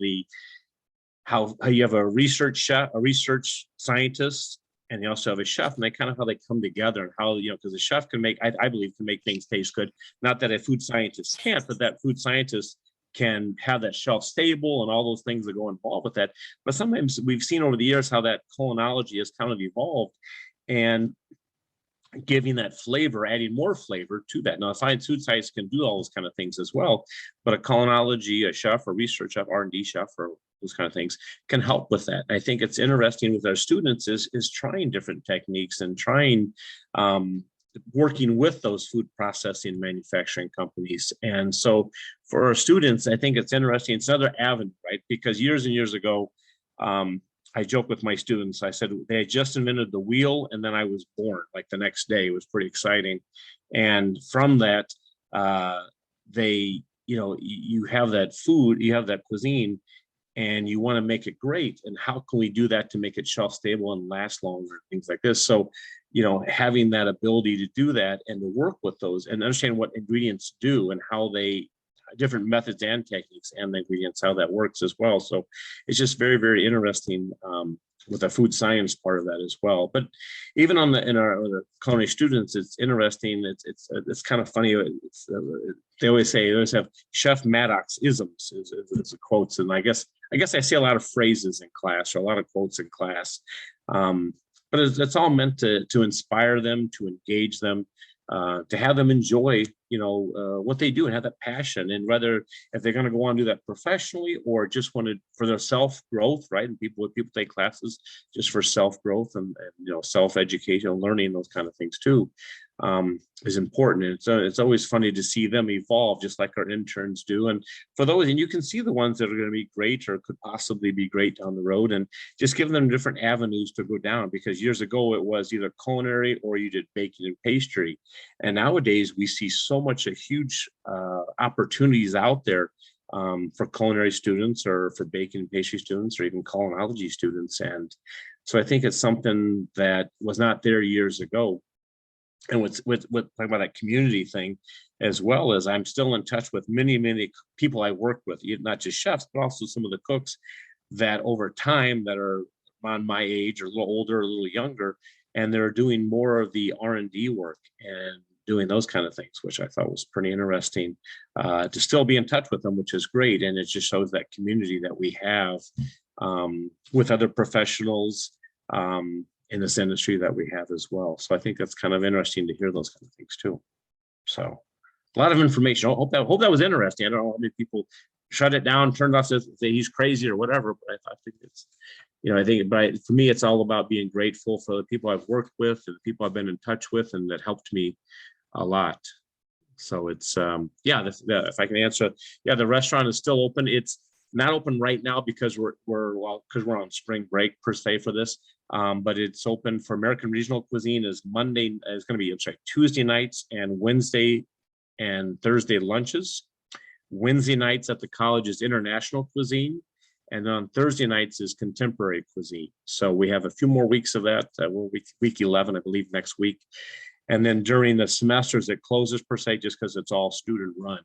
how you have a research chef, a research scientist, and you also have a chef, and how they come together, and how, because a chef can make, I believe, can make things taste good. Not that a food scientist can't, but that food scientist can have that shelf stable and all those things that go involved with that. But sometimes we've seen over the years how that Colonology has kind of evolved, and giving that flavor, adding more flavor to that. Now, science food science can do all those kind of things as well, but a Colonology, a chef, a research chef, R&D chef, or those kind of things can help with that. I think it's interesting with our students is trying different techniques and trying working with those food processing manufacturing companies. And so for our students, I think it's interesting. It's another avenue, right? Because years and years ago, I joke with my students, I said, they had just invented the wheel, and then I was born like the next day. It was pretty exciting. And from that, you have that food, you have that cuisine, and you want to make it great. And how can we do that to make it shelf stable and last longer, things like this? So, having that ability to do that and to work with those and understand what ingredients do and how different methods and techniques and the ingredients, how that works as well. So it's just very, very interesting with the food science part of that as well. But even on in our culinary students, it's interesting. It's kind of funny. They always have Chef Maddox isms as the quotes, and I guess I see a lot of phrases in class or a lot of quotes in class, but it's all meant to inspire them, to engage them, to have them enjoy, what they do and have that passion. And whether if they're going to go on and do that professionally or just wanted for their self growth, right? And people take classes just for self growth and self education, learning, those kind of things too, is important. And it's always funny to see them evolve, just like our interns do. And for those, and you can see the ones that are going to be great or could possibly be great down the road, and just giving them different avenues to go down, because years ago it was either culinary or you did baking and pastry. And nowadays we see so much huge opportunities out there for culinary students or for baking and pastry students or even colonology students. And so I think it's something that was not there years ago. And with talking about that community thing, as well as I'm still in touch with many people I work with, not just chefs, but also some of the cooks that over time that are on my age or a little older, or a little younger, and they're doing more of the R&D work and doing those kind of things, which I thought was pretty interesting, to still be in touch with them, which is great. And it just shows that community that we have with other professionals in this industry that we have as well. So I think that's kind of interesting to hear those kind of things too. So a lot of information. I hope that was interesting. I don't know how many people shut it down, turned off, say he's crazy or whatever, but I think it's, for me, it's all about being grateful for the people I've worked with and the people I've been in touch with, and that helped me a lot. So it's, if I can answer, the restaurant is still open. It's not open right now because we're on spring break per se for this. But it's open for American Regional Cuisine is Monday. It's going to be, Tuesday nights and Wednesday and Thursday lunches. Wednesday nights at the college is International Cuisine. And then on Thursday nights is Contemporary Cuisine. So we have a few more weeks of that. We're week 11, I believe, next week. And then during the semesters, it closes per se, just because it's all student run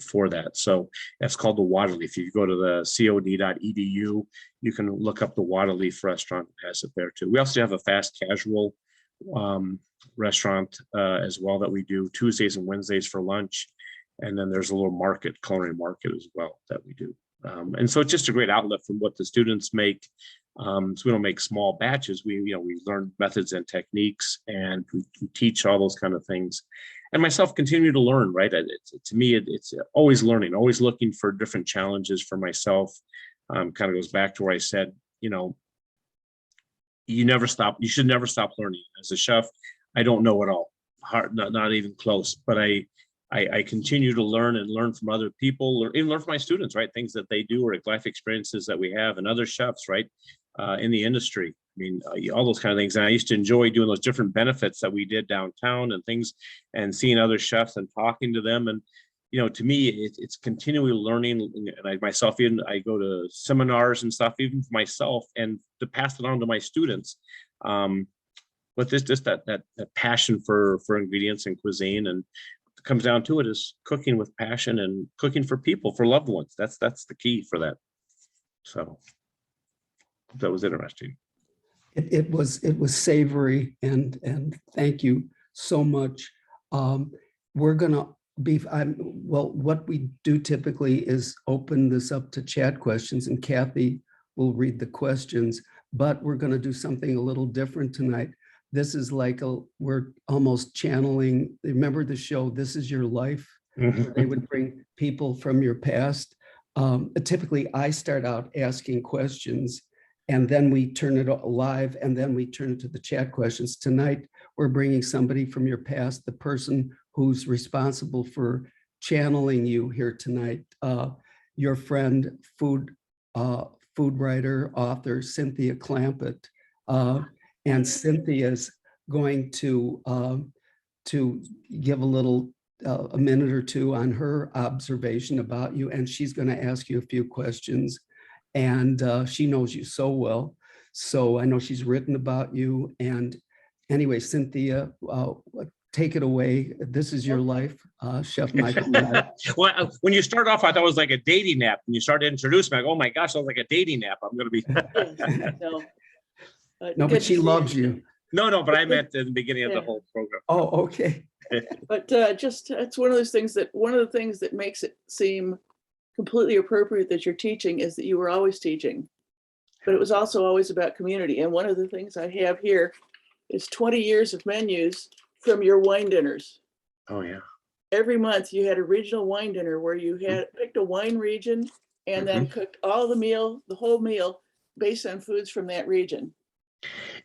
for that. So that's called the Waterleaf. If you go to the cod.edu, you can look up the Waterleaf restaurant. It has it there too. We also have a fast casual restaurant as well that we do Tuesdays and Wednesdays for lunch. And then there's a little culinary market as well that we do. And so it's just a great outlet from what the students make. So we don't make small batches. We learn methods and techniques, and we teach all those kind of things. And myself continue to learn, right? To me, it's always learning, always looking for different challenges for myself. Kind of goes back to where I said, you never stop. You should never stop learning. As a chef, I don't know it all, not even close, but I continue to learn from other people, or even learn from my students, right? Things that they do or life experiences that we have, and other chefs, right? In the industry. I mean, all those kind of things. And I used to enjoy doing those different benefits that we did downtown and things, and seeing other chefs and talking to them. And, to me, it's continually learning. And I go to seminars and stuff, even for myself, and to pass it on to my students. But just that passion for ingredients and cuisine, and it comes down to it is cooking with passion and cooking for people, for loved ones. That's the key for that. So that was interesting. It was savory, and thank you so much. We're gonna be, what we do typically is open this up to chat questions, and Kathy will read the questions, but we're gonna do something a little different tonight. This is like we're almost channeling, remember the show, This Is Your Life? They would bring people from your past. Typically, I start out asking questions, and then we turn it live, and then we turn it to the chat questions. Tonight, we're bringing somebody from your past, the person who's responsible for channeling you here tonight, your friend, food writer, author, Cynthia Clampett. And Cynthia's going to give a minute or two on her observation about you, and she's going to ask you a few questions. And she knows you so well, so I know she's written about you. And anyway, Cynthia, take it away. This is your life, Chef Michael Maddox. Well, when you start off, I thought it was like a dating app. When you started to introduce me, like, oh my gosh, that was like a dating app. I'm going to be. No, good but to she see loves you. No, but I meant at the beginning of the Yeah. whole program. Oh, okay. But just, it's one of those things that, one of the things that makes it seem completely appropriate that you're teaching is that you were always teaching, but it was also always about community. And one of the things I have here is 20 years of menus from your wine dinners. Oh, yeah. Every month you had a regional wine dinner where you had picked a wine region and then cooked all the whole meal based on foods from that region.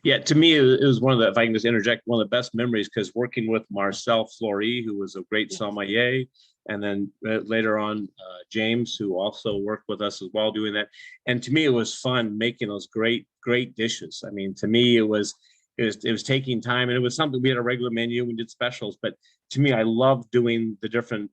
Yeah, to me, it was one of the, if I can just interject, one of the best memories, because working with Marcel Fleury, who was a great sommelier, and then later on, James, who also worked with us as well doing that. And to me, it was fun making those great dishes. I mean, to me, it was taking time, and it was something, we had a regular menu, we did specials, but to me, I loved doing the different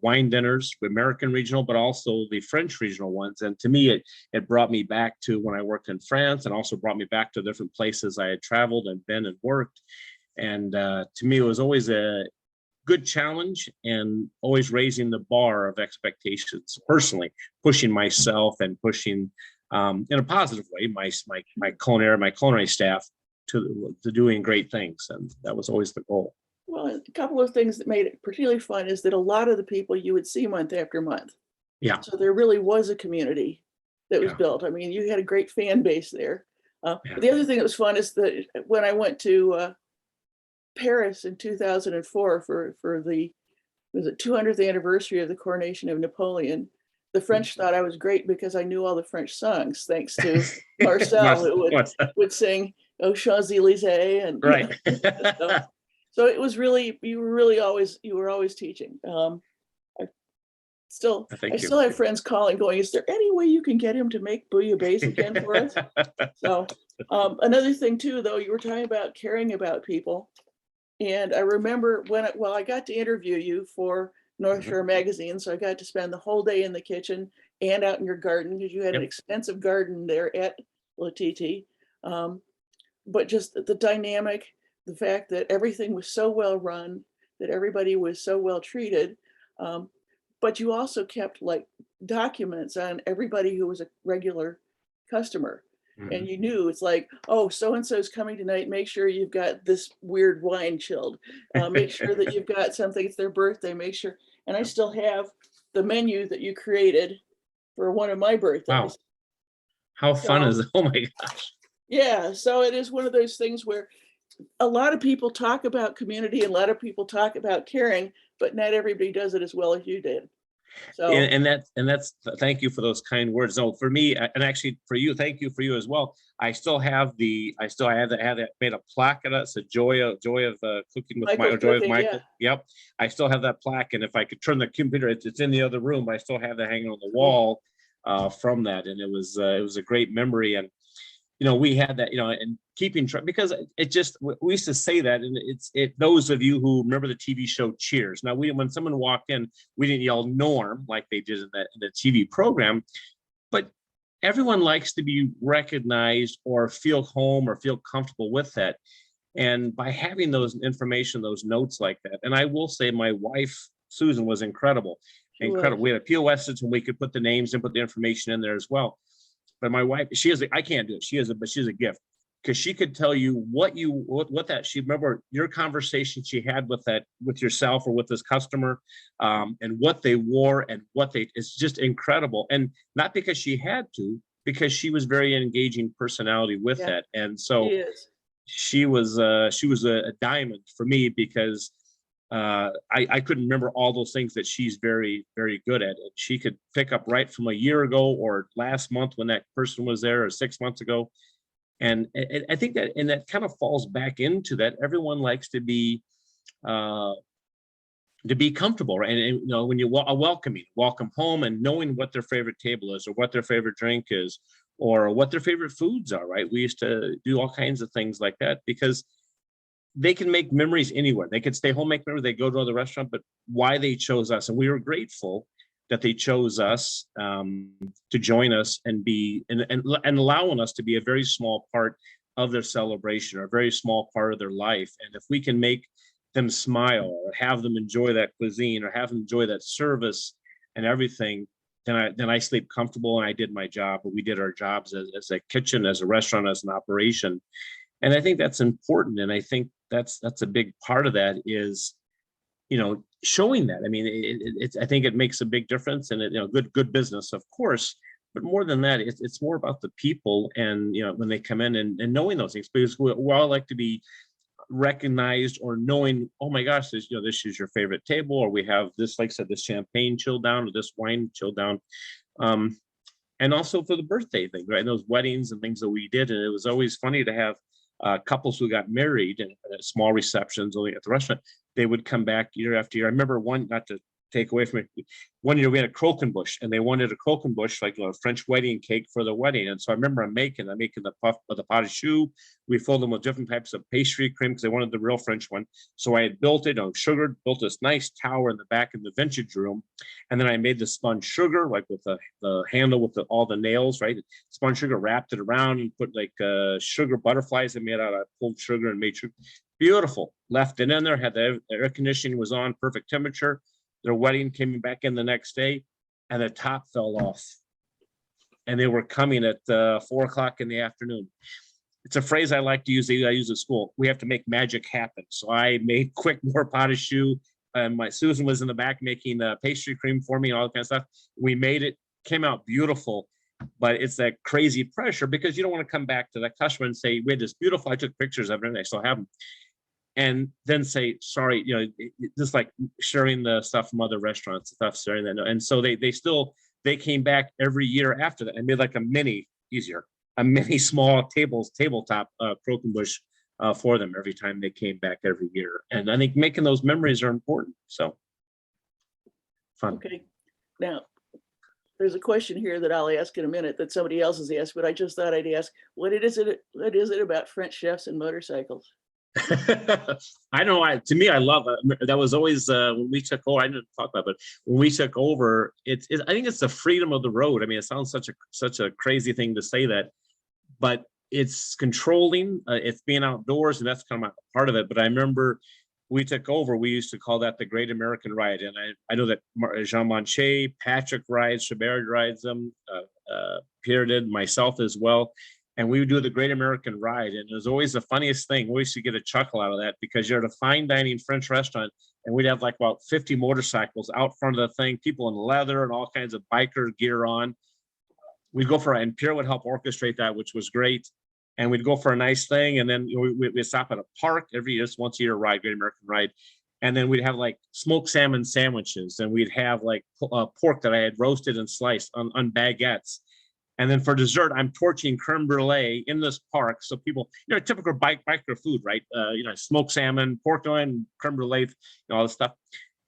wine dinners, American regional, but also the French regional ones. And to me, it brought me back to when I worked in France, and also brought me back to different places I had traveled and been and worked. And to me, it was always a good challenge, and always raising the bar of expectations, personally pushing myself and pushing in a positive way my culinary staff to doing great things. And that was always the goal. Well, a couple of things that made it particularly fun is that a lot of the people you would see month after month. Yeah. So there really was a community that was Yeah. built. I mean, you had a great fan base there. But the other thing that was fun is that when I went to Paris in 2004 for the, was it 200th anniversary of the coronation of Napoleon, the French thought I was great because I knew all the French songs, thanks to Marcel, who would sing "Oh Champs-Élysées" and right. So it was really, you were always teaching. I still have friends calling going, is there any way you can get him to make bouillabaisse again for us? So another thing too, though, you were talking about caring about people. And I remember when, I got to interview you for North Shore Magazine. So I got to spend the whole day in the kitchen and out in your garden, because you had an extensive garden there at La Titi. But just the dynamic, the fact that everything was so well run, that everybody was so well treated. But you also kept like documents on everybody who was a regular customer. And you knew it's like, oh, so-and-so's coming tonight. Make sure you've got this weird wine chilled. Make sure that you've got something, it's their birthday, make sure. And I still have the menu that you created for one of my birthdays. Wow. How fun is it? Oh my gosh. Yeah, so it is one of those things where a lot of people talk about community, and a lot of people talk about caring, but not everybody does it as well as you did. So and that's thank you for those kind words. No, for me, and actually for you, thank you for you as well. I still have that made a plaque of it. It's a joy of cooking with Michael, joy of Michael. Yeah. Yep, I still have that plaque, and if I could turn the computer, it's in the other room, but I still have that hanging on the wall from that, and it was a great memory. And we had that, and keeping track, because it just, we used to say that, and those of you who remember the TV show Cheers. Now, when someone walked in, we didn't yell Norm like they did in the TV program, but everyone likes to be recognized or feel home or feel comfortable with that. And by having those information, those notes like that, and I will say my wife, Susan, was incredible. We had a POS system, we could put the names and put the information in there as well. But my wife, I can't do it. But she's a gift, because she could tell you she remember your conversation she had with yourself or with this customer, and what they wore and it's just incredible. And not because she had to, because she was very engaging personality with that. And so she was a diamond for me, because I couldn't remember all those things that she's very, very good at. And she could pick up right from a year ago or last month when that person was there, or 6 months ago. And I think that kind of falls back into that. Everyone likes to be comfortable, right? And when you welcome home, and knowing what their favorite table is, or what their favorite drink is, or what their favorite foods are, right? We used to do all kinds of things like that, because they can make memories anywhere. They could stay home, make memories, they go to another restaurant, but why they chose us. And we were grateful that they chose us to join us and be, and allowing us to be a very small part of their celebration, or a very small part of their life. And if we can make them smile, or have them enjoy that cuisine, or have them enjoy that service and everything, then I sleep comfortable and I did my job, but we did our jobs as a kitchen, as a restaurant, as an operation. And I think that's important. And I think that's a big part of that is, showing that. I mean, it's I think it makes a big difference, and good business, of course, but more than that, it's more about the people and, when they come in and knowing those things, because we all like to be recognized or knowing, oh my gosh, this is your favorite table, or we have this, like I said, this champagne chilled down, or this wine chilled down. And also for the birthday thing, right? Those weddings and things that we did. And it was always funny to have couples who got married and small receptions only at the restaurant. They would come back year after year. I remember one, not to take away from it, one year we had a croquembouche, and they wanted a croquembouche, like a French wedding cake for the wedding. And so I remember I'm making the puff of the pot de choux. We filled them with different types of pastry cream because they wanted the real French one. So I had built it on sugar, built this nice tower in the back in the vintage room. And then I made the spun sugar, like with the handle with all the nails, right? Spun sugar, wrapped it around and put like sugar butterflies I made out of pulled sugar and made sugar. Beautiful. Left it in there, had the air conditioning was on, perfect temperature. Their wedding came back in the next day, and the top fell off. And they were coming at 4 o'clock in the afternoon. It's a phrase I like to use. I use at school. We have to make magic happen. So I made quick more pot de choux. And my Susan was in the back making pastry cream for me and all that kind of stuff. We made it, came out beautiful. But it's that crazy pressure because you don't want to come back to that customer and say, we had this beautiful, I took pictures of it and I still have them. And then say, sorry, just like sharing the stuff from other restaurants, stuff, sharing that. And so they came back every year after that and made like a mini small tabletop croquembouche for them every time they came back every year. And I think making those memories are important. So fun. Okay. Now, there's a question here that I'll ask in a minute that somebody else has asked, but I just thought I'd ask, what is it about French chefs and motorcycles? I know. To me, I love it. That was always when we took over. I didn't talk about it, but when we took over, I think it's the freedom of the road. I mean, it sounds such a crazy thing to say that, but it's controlling. It's being outdoors, and that's kind of part of it. But I remember we took over. We used to call that the Great American Ride, and I know that Jean Banchet, Patrick rides, Chabert rides them, Pierre did, myself as well. And we would do the Great American Ride. And it was always the funniest thing. We used to get a chuckle out of that because you're at a fine dining French restaurant and we'd have like about 50 motorcycles out front of the thing, people in leather and all kinds of biker gear on. We'd go and Pierre would help orchestrate that, which was great. And we'd go for a nice thing. And then we'd stop at a park every year, just once a year ride, Great American Ride. And then we'd have like smoked salmon sandwiches, and we'd have like pork that I had roasted and sliced on baguettes. And then for dessert, I'm torching creme brulee in this park. So people, typical biker food, right? Smoked salmon, pork loin, creme brulee, all this stuff.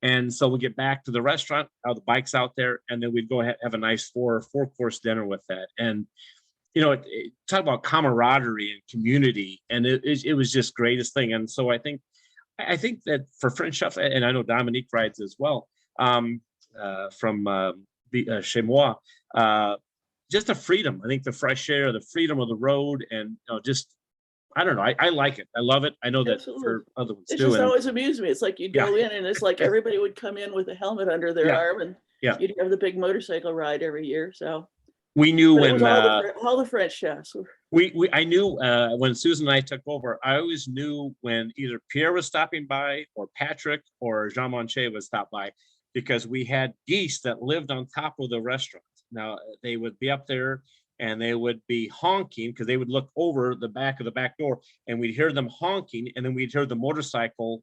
And so we get back to the restaurant, the bike's out there, and then we'd go ahead have a nice four-course dinner with that. And, talk about camaraderie and community. And it was just greatest thing. And so I think that for French chefs, and I know Dominique rides as well, from Chez Moi, just the freedom. I think the fresh air, the freedom of the road, and I don't know. I like it. I love it. I know that for other ones too. It just always amused me. It's like you'd go in, and it's like everybody would come in with a helmet under their arm, and you'd have the big motorcycle ride every year. So we knew when all the French chefs. I knew when Susan and I took over. I always knew when either Pierre was stopping by, or Patrick, or Jean Banchet would stop by, because we had geese that lived on top of the restaurant. Now they would be up there and they would be honking because they would look over the back of the back door, and we'd hear them honking, and then we'd hear the motorcycles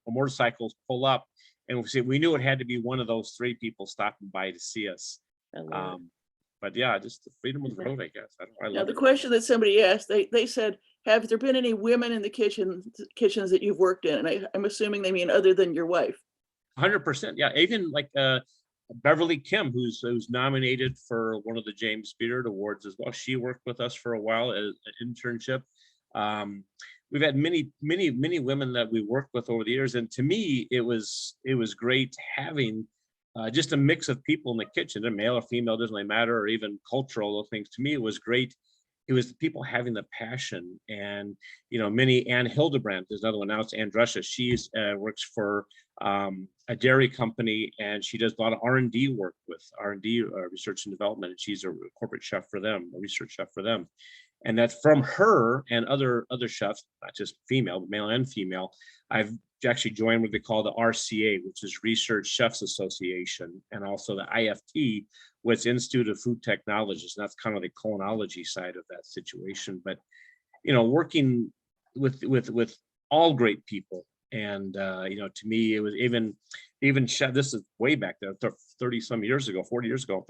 pull up, and we knew it had to be one of those three people stopping by to see us. But yeah, just the freedom of the road, I guess. I love the question that somebody asked, they said, have there been any women in the kitchens that you've worked in? And I'm assuming they mean other than your wife. 100%. Yeah. Even like Beverly Kim, who's nominated for one of the James Beard Awards as well. She worked with us for a while as an internship. We've had many women that we worked with over the years. And to me, it was great having just a mix of people in the kitchen, a male or female, doesn't really matter, or even cultural things. To me, it was great it was the people having the passion. And, Ann Hildebrand, there's another one now, it's Andresha. She's works for a dairy company, and she does a lot of R&D work with R&D, research and development. And she's a corporate chef for them, a research chef for them. And that's from her and other chefs, not just female, but male and female. I've actually joined what they call the RCA, which is Research Chefs Association, and also the IFT, which Institute of Food Technologists. And that's kind of the colonology side of that situation. But, working with all great people. And, to me, it was even chef, this is way back there, 30 some years ago, 30 years ago,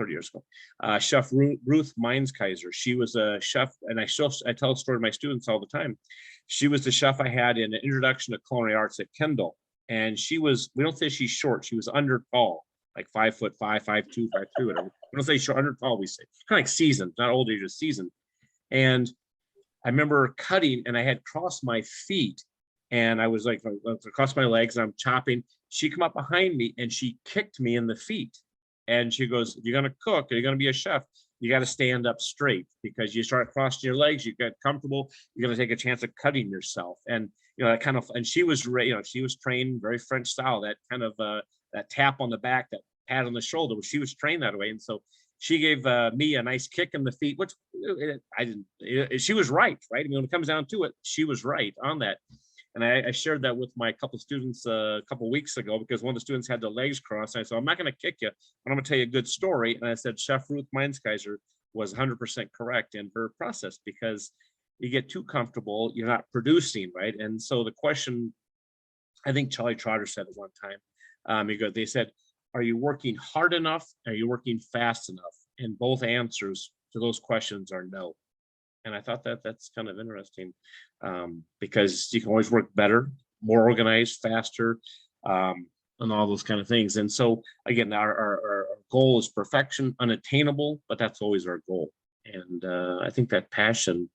Chef Ruth Meinskaiser. She was a chef, and I tell the story to my students all the time. She was the chef I had in an introduction to culinary arts at Kendall. And she was, we don't say she's short, she was under tall, like 5'5", 5'2", 5'3", whatever. We don't say short, under tall, we say. Kind of like seasoned, not older, just seasoned. And I remember cutting, and I had crossed my feet, and I was like, across my legs, and I'm chopping. She come up behind me and she kicked me in the feet. And she goes, if you're going to cook, or you're going to be a chef, you got to stand up straight, because you start crossing your legs, you get comfortable, you're going to take a chance of cutting yourself. And, that kind of, and she was, she was trained very French style, that kind of, that tap on the back, that pat on the shoulder, she was trained that way. And so she gave me a nice kick in the feet, which she was right? I mean, when it comes down to it, she was right on that. And I shared that with my couple students a couple of weeks ago, because one of the students had the legs crossed. And I said, I'm not going to kick you, but I'm going to tell you a good story. And I said, Chef Ruth Meinskaiser was 100% correct in her process, because you get too comfortable, you're not producing, right? And so the question, I think Charlie Trotter said at one time, they said, are you working hard enough? Are you working fast enough? And both answers to those questions are no. And I thought that's kind of interesting, because you can always work better, more organized, faster, and all those kind of things. And so, again, our goal is perfection, unattainable, but that's always our goal. And I think that passion,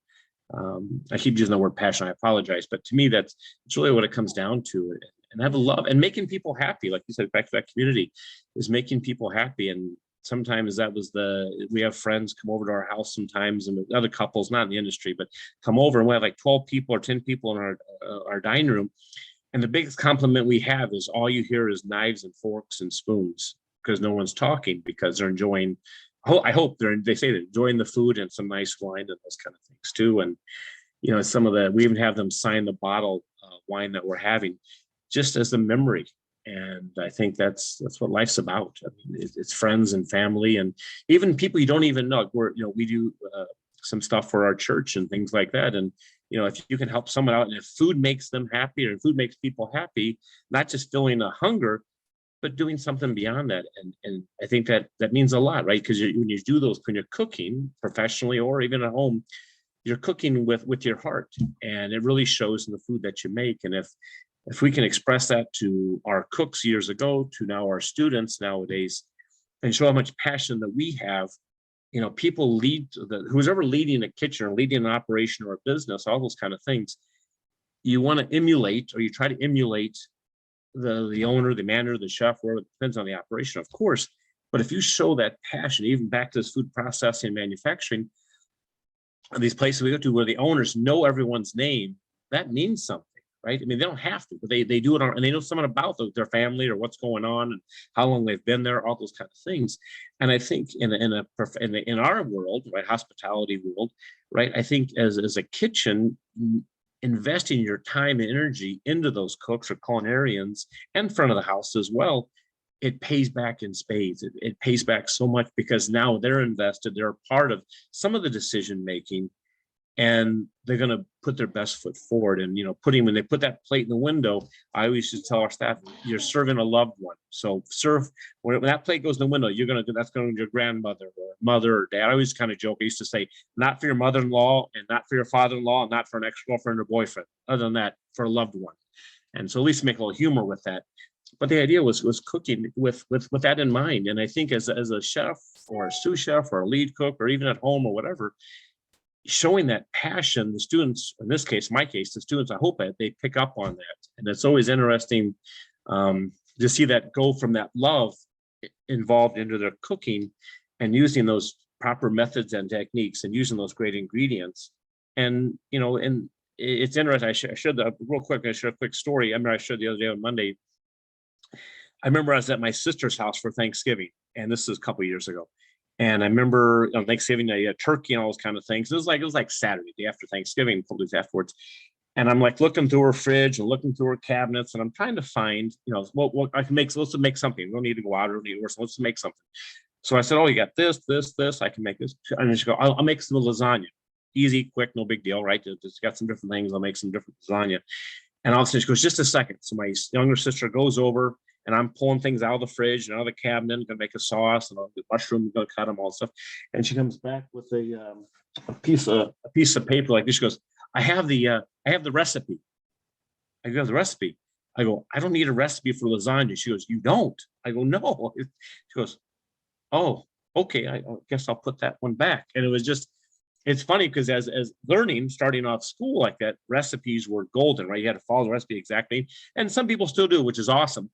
I keep using the word passion, I apologize, but to me, it's really what it comes down to. And have a love and making people happy. Like you said, back to that community, is making people happy. And sometimes we have friends come over to our house sometimes, and other couples, not in the industry, but come over, and we have like 12 people or 10 people in our dining room. And the biggest compliment we have is all you hear is knives and forks and spoons, because no one's talking, because they're enjoying, I hope they say they're enjoying the food and some nice wine and those kind of things too. And, we even have them sign the bottle of wine that we're having, just as a memory. And I think that's what life's about. I mean, it's friends and family, and even people you don't even know. We do some stuff for our church and things like that. And, if you can help someone out, and if food makes them happy, or food makes people happy, not just filling a hunger, but doing something beyond that. And I think that means a lot, right? Because when you do those, when you're cooking professionally or even at home, you're cooking with your heart, and it really shows in the food that you make. And if we can express that to our cooks years ago, to now our students nowadays, and show how much passion that we have, people who's ever leading a kitchen or leading an operation or a business, all those kind of things, you want to emulate, or you try to emulate the owner, the manager, the chef, wherever, it depends on the operation, of course. But if you show that passion, even back to this food processing and manufacturing, and these places we go to where the owners know everyone's name, that means something. Right? I mean, they don't have to, but they do it and they know something about their family or what's going on and how long they've been there, all those kind of things. And I think in our world, right, hospitality world, right, I think as a kitchen, investing your time and energy into those cooks or culinarians and front of the house as well, it pays back in spades. It pays back so much, because now they're invested, they're a part of some of the decision making. And they're going to put their best foot forward. And, when they put that plate in the window, I always just tell our staff, you're serving a loved one. So serve, when that plate goes in the window, that's going to your grandmother or mother or dad. I always kind of joke. I used to say, not for your mother-in-law, and not for your father-in-law, and not for an ex-girlfriend or boyfriend. Other than that, for a loved one. And so at least make a little humor with that. But the idea was cooking with that in mind. And I think as a chef or a sous chef or a lead cook, or even at home or whatever, showing that passion, the students, in this case, my case, the students, I hope that they pick up on that. And it's always interesting to see that go from that love involved into their cooking, and using those proper methods and techniques and using those great ingredients. And, you know, and it's interesting. I showed the real quick. I showed a quick story. I remember I showed the other day on Monday. I remember I was at my sister's house for Thanksgiving, and this is a couple of years ago. And I remember on Thanksgiving, they had turkey and all those kind of things. It was like Saturday, day after Thanksgiving, a couple days afterwards. And I'm like looking through her fridge and looking through her cabinets, and I'm trying to find, you know, what I can make. So let's make something. We don't need to go out or anywhere. So let's make something. So I said, oh, you got this. I can make this. And then she go, I'll make some lasagna. Easy, quick, no big deal, right? Just got some different things. I'll make some different lasagna. And all of a sudden she goes, just a second. So my younger sister goes over, and I'm pulling things out of the fridge and out of the cabinet, gonna make a sauce, and I'll do mushrooms, gonna cut them, all stuff. And she comes back with a piece of paper like this. She goes, I have the recipe. I go, the recipe. I go, I don't need a recipe for lasagna. She goes, you don't? I go, no. She goes, oh, okay. I guess I'll put that one back. And it was just, it's funny because as learning, starting off school like that, recipes were golden, right? You had to follow the recipe exactly. And some people still do, which is awesome.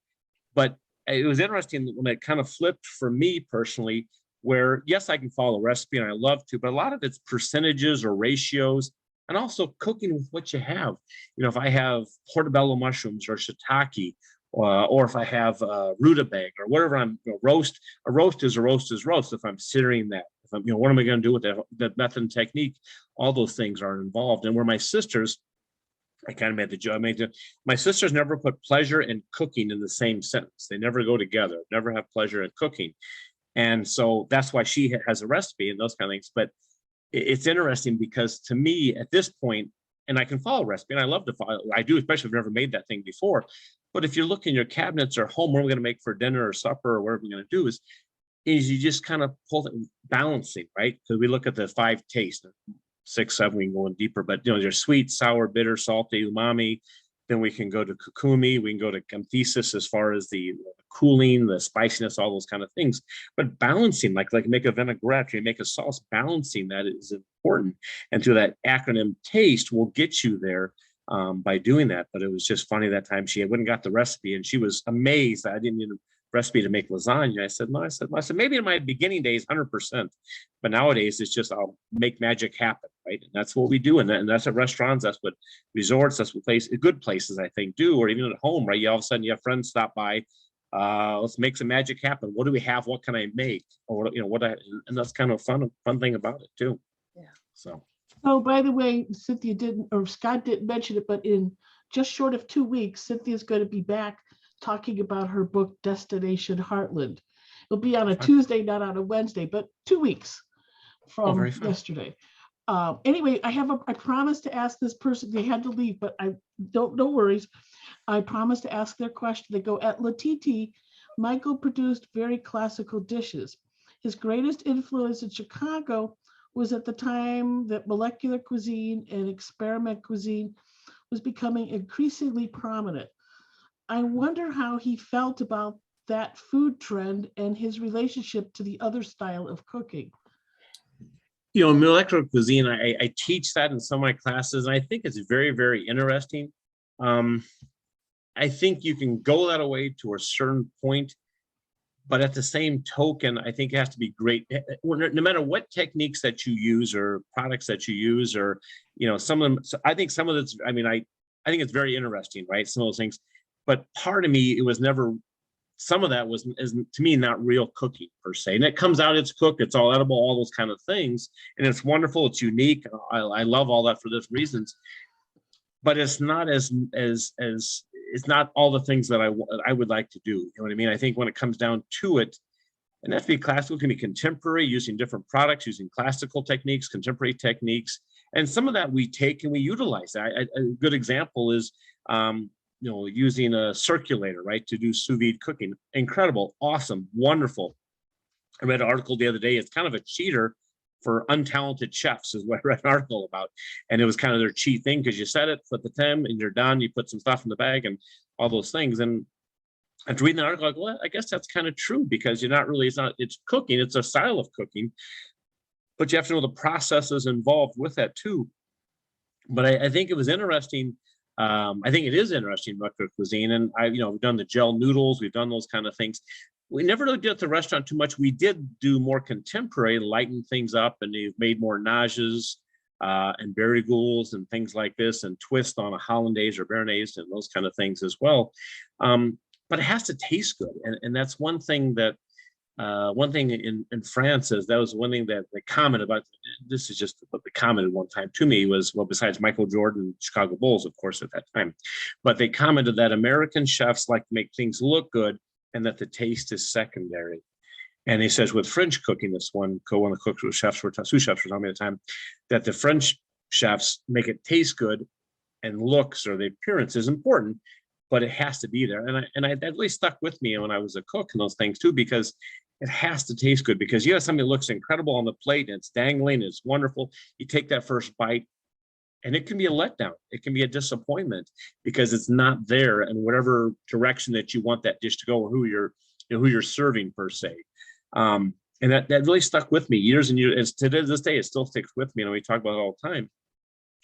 But it was interesting when it kind of flipped for me personally, where yes, I can follow a recipe and I love to, but a lot of it's percentages or ratios, and also cooking with what you have. You know, if I have portobello mushrooms or shiitake, or if I have rutabaga or whatever, I'm a roast is a roast is roast. If I'm considering that, if I'm, you know, what am I going to do with that method and technique? All those things are involved. And where my sisters, I kind of made the joke. My sisters never put pleasure and cooking in the same sentence. They never go together. Never have pleasure in cooking, and so that's why she has a recipe and those kind of things. But it's interesting because to me at this point, and I can follow a recipe, and I love to follow. I do, especially if I've never made that thing before. But if you look in your cabinets or home, what we're going to make for dinner or supper or whatever we're going to do is you just kind of pull it, balancing, right? Because we look at the 5 tastes. 6, 7, we can go in deeper, but you know, there's sweet, sour, bitter, salty, umami. Then we can go to kukumi, we can go to emphasis as far as the cooling, the spiciness, all those kind of things. But balancing, like make a vinaigrette, you make a sauce, balancing that is important. And through that acronym TASTE will get you there by doing that. But it was just funny that time she went and got the recipe, and she was amazed that I didn't need a recipe to make lasagna. I said, no, I said, maybe in my beginning days, 100%, but nowadays it's just, I'll make magic happen, right? And that's what we do. And that's at restaurants, that's what resorts, that's what good places, I think, do, or even at home, right? All of a sudden you have friends stop by, let's make some magic happen. What do we have? What can I make? Or, you know, and that's kind of fun thing about it too. Yeah. So. Oh, by the way, Cynthia didn't, or Scott didn't mention it, but in just short of 2 weeks, Cynthia's going to be back talking about her book, Destination Heartland. It'll be on a Tuesday, not on a Wednesday, but 2 weeks from yesterday. Anyway, I promised to ask this person, they had to leave, but no worries. I promised to ask their question. They go, at Latiti, Michael produced very classical dishes. His greatest influence in Chicago was at the time that molecular cuisine and experiment cuisine was becoming increasingly prominent. I wonder how he felt about that food trend and his relationship to the other style of cooking. You know, molecular cuisine, I teach that in some of my classes, and I think it's very, very interesting. I think you can go that way to a certain point, but at the same token, I think it has to be great. No matter what techniques that you use or products that you use, or, you know, some of them, I think some of it's, I mean, I think it's very interesting, right? Some of those things. But part of me, it was never, some of that is to me not real cooking per se. And it comes out, it's cooked, it's all edible, all those kind of things. And it's wonderful, it's unique. I love all that for those reasons. But it's not it's not all the things that I would like to do. You know what I mean? I think when it comes down to it, and that can be classical, can be contemporary, using different products, using classical techniques, contemporary techniques. And some of that we take and we utilize. A good example is, you know, using a circulator, right, to do sous vide cooking. Incredible, awesome, wonderful. I read an article the other day. It's kind of a cheater for untalented chefs, is what I read an article about. And it was kind of their cheat thing, because you set it, put the time, and you're done. You put some stuff in the bag and all those things. And after reading the article, like, well, I guess that's kind of true, because you're not really, it's cooking, it's a style of cooking, but you have to know the processes involved with that too. But I think it was interesting. I think it is interesting, molecular cuisine. And we've done the gel noodles, we've done those kind of things. we never really did at the restaurant too much. We did do more contemporary, lighten things up, and they've made more nages and barigoules and things like this, and twist on a hollandaise or béarnaise and those kind of things as well. But it has to taste good, and that's one thing that in France is that was one thing that they commented about. This is just what they commented one time to me was, well, besides Michael Jordan, Chicago Bulls, of course, at that time, but they commented that American chefs like to make things look good and that the taste is secondary. And he says with French cooking, this one of the cooks with chefs were sous chefs were telling me at the time that the French chefs make it taste good, and looks or the appearance is important, but it has to be there. And that really stuck with me when I was a cook and those things too, because it has to taste good. Because you have something that looks incredible on the plate and it's dangling, it's wonderful. You take that first bite and it can be a letdown. It can be a disappointment because it's not there in whatever direction that you want that dish to go, or who you're serving per se. And that really stuck with me years and years. And to this day, it still sticks with me. And we talk about it all the time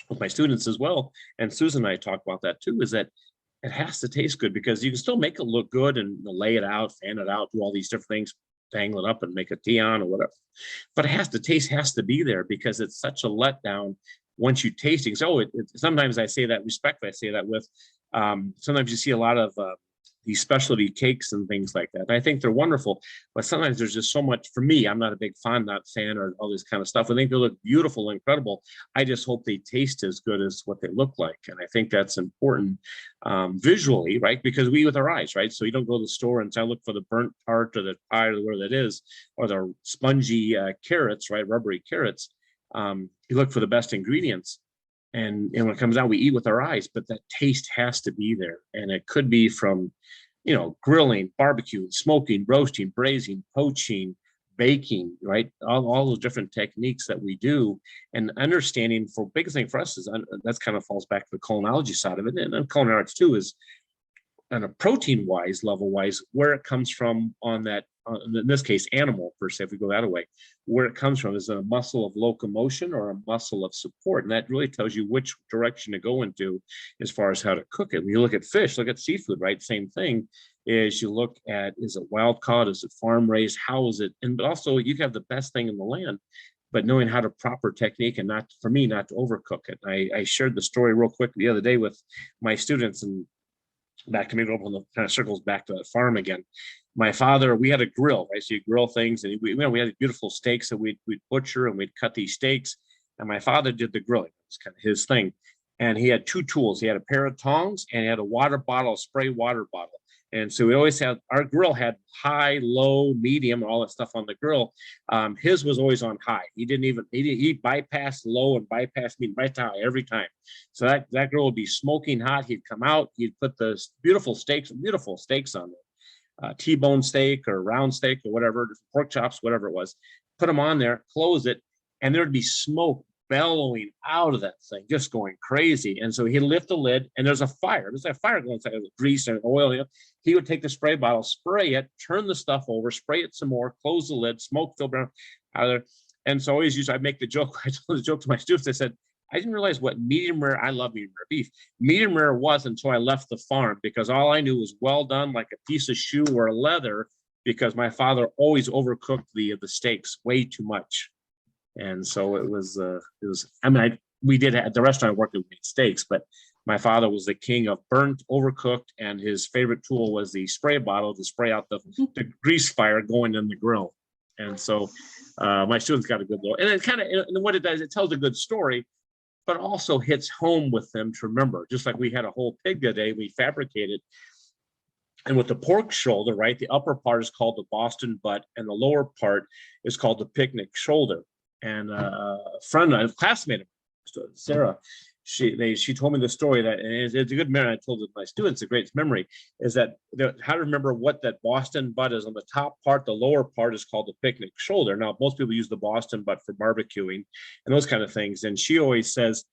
with my students as well. And Susan and I talk about that too, is that it has to taste good, because you can still make it look good and lay it out, fan it out, do all these different things, dangle it up and make a tea on or whatever. But it has to taste, has to be there, because it's such a letdown once you tasting. So sometimes I say that respectfully, I say that with, sometimes you see a lot of these specialty cakes and things like that. I think they're wonderful, but sometimes there's just so much, for me, I'm not a big fondant fan or all this kind of stuff. I think they look beautiful, incredible. I just hope they taste as good as what they look like. And I think that's important visually, right? Because we eat with our eyes, right? So you don't go to the store and say, look for the burnt part or the pie or where that is, or the spongy carrots, right? Rubbery carrots. You look for the best ingredients. And when it comes out, we eat with our eyes, but that taste has to be there. And it could be from, grilling, barbecuing, smoking, roasting, braising, poaching, baking, right? All those different techniques that we do, and understanding, for biggest thing for us is that's kind of falls back to the culinology side of it. And then culinary arts too is on a protein wise, level wise, where it comes from on that, in this case, animal per se, if we go that way, where it comes from. Is it a muscle of locomotion or a muscle of support? And that really tells you which direction to go into as far as how to cook it. When you look at fish, look at seafood, right? Same thing is you look at, is it wild caught? Is it farm raised? How is it? And but also you have the best thing in the land, but knowing how to proper technique and not, for me, not to overcook it. I shared the story real quick the other day with my students, and back to maybe open the kind of circles back to that farm again. My father, we had a grill, right? So you grill things, and we had beautiful steaks that we'd butcher, and we'd cut these steaks. And my father did the grilling. It was kind of his thing. And he had two tools. He had a pair of tongs, and he had a water bottle, a spray water bottle. And so we always had, our grill had high, low, medium, all that stuff on the grill. His was always on high. He bypassed low and bypassed medium right to high every time. So that grill would be smoking hot. He'd come out, he'd put the beautiful steaks on there. T-bone steak or round steak or whatever, pork chops, whatever it was, put them on there, close it, and there'd be smoke bellowing out of that thing, just going crazy. And so he'd lift the lid, and there's a fire. There's a fire going inside, grease and oil. He would take the spray bottle, spray it, turn the stuff over, spray it some more, close the lid, smoke filled out of there. And so I'd make the joke. I told the joke to my students. I said, I didn't realize what medium rare, I love medium rare beef, medium rare was until I left the farm, because all I knew was well done, like a piece of shoe or leather, because my father always overcooked the steaks way too much. And so it was, we did at the restaurant I worked with, made steaks, but my father was the king of burnt, overcooked, and his favorite tool was the spray bottle to spray out the grease fire going in the grill. And so my students got a good look. And it kind of, and what it does, it tells a good story, but also hits home with them to remember. Just like we had a whole pig today, we fabricated. And with the pork shoulder, right, the upper part is called the Boston butt, and the lower part is called the picnic shoulder. And a classmate of mine, Sarah, she told me the story that, and it's a good memory. I told it to my students, a great memory is that how to remember what that Boston butt is on the top part. The lower part is called the picnic shoulder. Now, most people use the Boston butt for barbecuing and those kind of things. And she always says,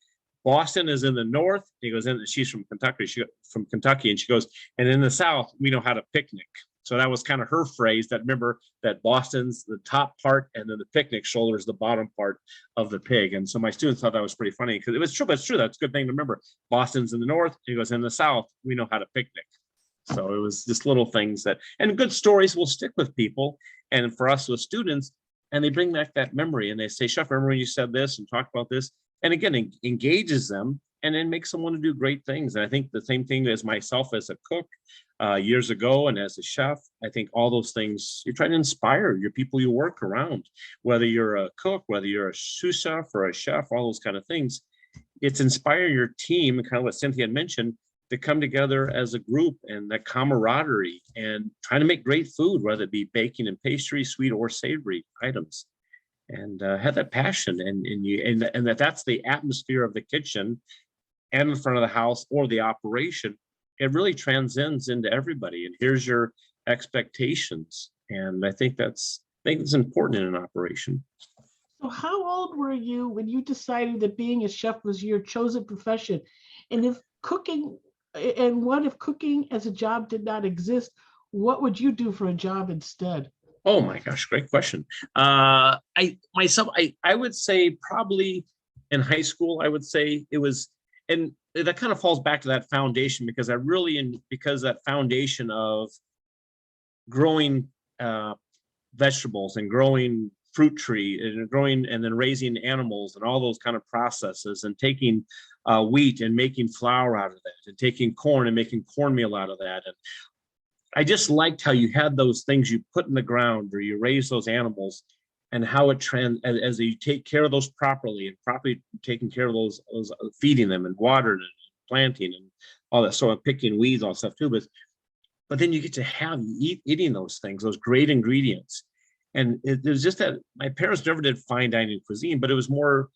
Boston is in the north. He goes in, she's from Kentucky. And she goes, and in the south, we know how to picnic. So that was kind of her phrase, that remember that Boston's the top part, and then the picnic shoulder is the bottom part of the pig. And so my students thought that was pretty funny, because it was true, but it's true. That's a good thing to remember. Boston's in the north. He goes, in the south, we know how to picnic. So it was just little things that, and good stories will stick with people. And for us with students, and they bring back that memory and they say, Chef, remember when you said this and talked about this? And again, engages them and then makes them want to do great things. And I think the same thing as myself as a cook years ago and as a chef, I think all those things, you try to inspire your people you work around, whether you're a cook, whether you're a sous chef or a chef, all those kind of things. It's inspire your team, kind of what Cynthia had mentioned, to come together as a group and that camaraderie and trying to make great food, whether it be baking and pastry, sweet or savory items, and have that passion and that's the atmosphere of the kitchen and in front of the house or the operation. It really transcends into everybody. And here's your expectations. And I think it's important in an operation. So how old were you when you decided that being a chef was your chosen profession? And if cooking as a job did not exist, what would you do for a job instead? Oh my gosh, great question. I would say probably in high school, I would say it was, and that kind of falls back to that foundation because because that foundation of growing vegetables and growing fruit tree and growing and then raising animals and all those kind of processes and taking wheat and making flour out of that and taking corn and making cornmeal out of that. And I just liked how you had those things you put in the ground or you raise those animals and how it as you take care of those properly and properly taking care of those feeding them and watering and planting and all that sort of picking weeds, all that stuff too. But then you get to have eating those things, those great ingredients. And it was just that my parents never did fine dining cuisine, but it was more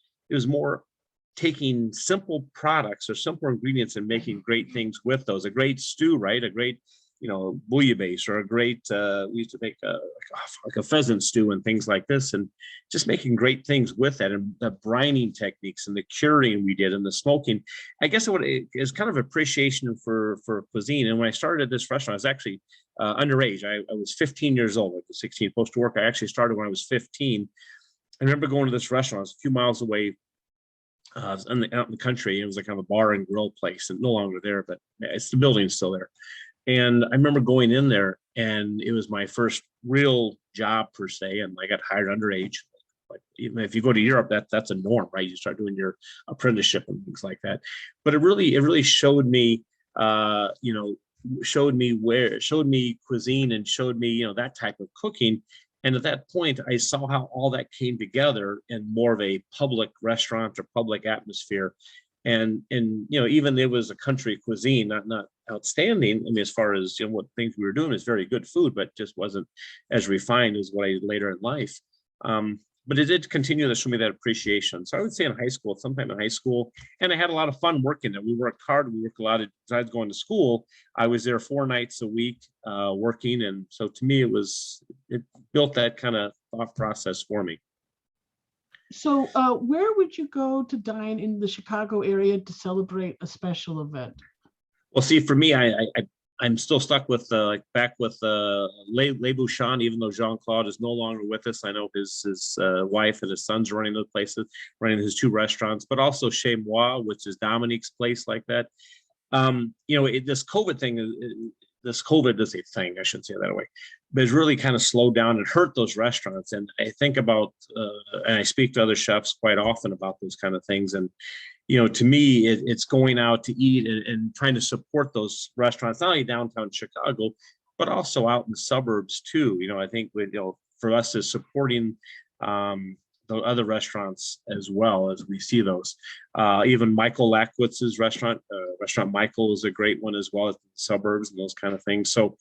taking simple products or simple ingredients and making great things with those. A great stew, right? A great, bouillabaisse or a great, we used to make like a pheasant stew and things like this, and just making great things with that, and the brining techniques and the curing we did and the smoking. I guess it is kind of appreciation for cuisine. And when I started at this restaurant, I was actually underage. I was 15 years old, like 16, supposed to work. I actually started when I was 15. I remember going to this restaurant. It was a few miles away out in the country. It was like kind of a bar and grill place, and no longer there, but the building's still there. And I remember going in there, and it was my first real job per se, and I got hired underage. Like even if you go to Europe, that's a norm, right? You start doing your apprenticeship and things like that. But it really showed me, showed me cuisine and showed me, that type of cooking. And at that point, I saw how all that came together in more of a public restaurant or public atmosphere. And even it was a country cuisine, not outstanding. I mean, as far as what things we were doing is very good food, but just wasn't as refined as what I did later in life. But it did continue to show me that appreciation. So I would say sometime in high school, and I had a lot of fun working there. We worked hard. We worked a lot. Besides going to school, I was there 4 nights a week working. And so to me, it built that kind of thought process for me. So where would you go to dine in the Chicago area to celebrate a special event? Well, see, for me, I'm still stuck with back with Le Bouchon, even though Jean-Claude is no longer with us. I know his wife and his sons running those places, running his 2 restaurants, but also Chez Moi, which is Dominique's place like that. This COVID thing, this COVID is a thing, I shouldn't say it that way, but it's really kind of slowed down and hurt those restaurants. And I think about, and I speak to other chefs quite often about those kind of things. And, to me, it's going out to eat and trying to support those restaurants, not only downtown Chicago, but also out in the suburbs too. I think for us is supporting the other restaurants as well as we see those. Even Michael Lachowitz's restaurant Michael is a great one as well as the suburbs and those kind of things. So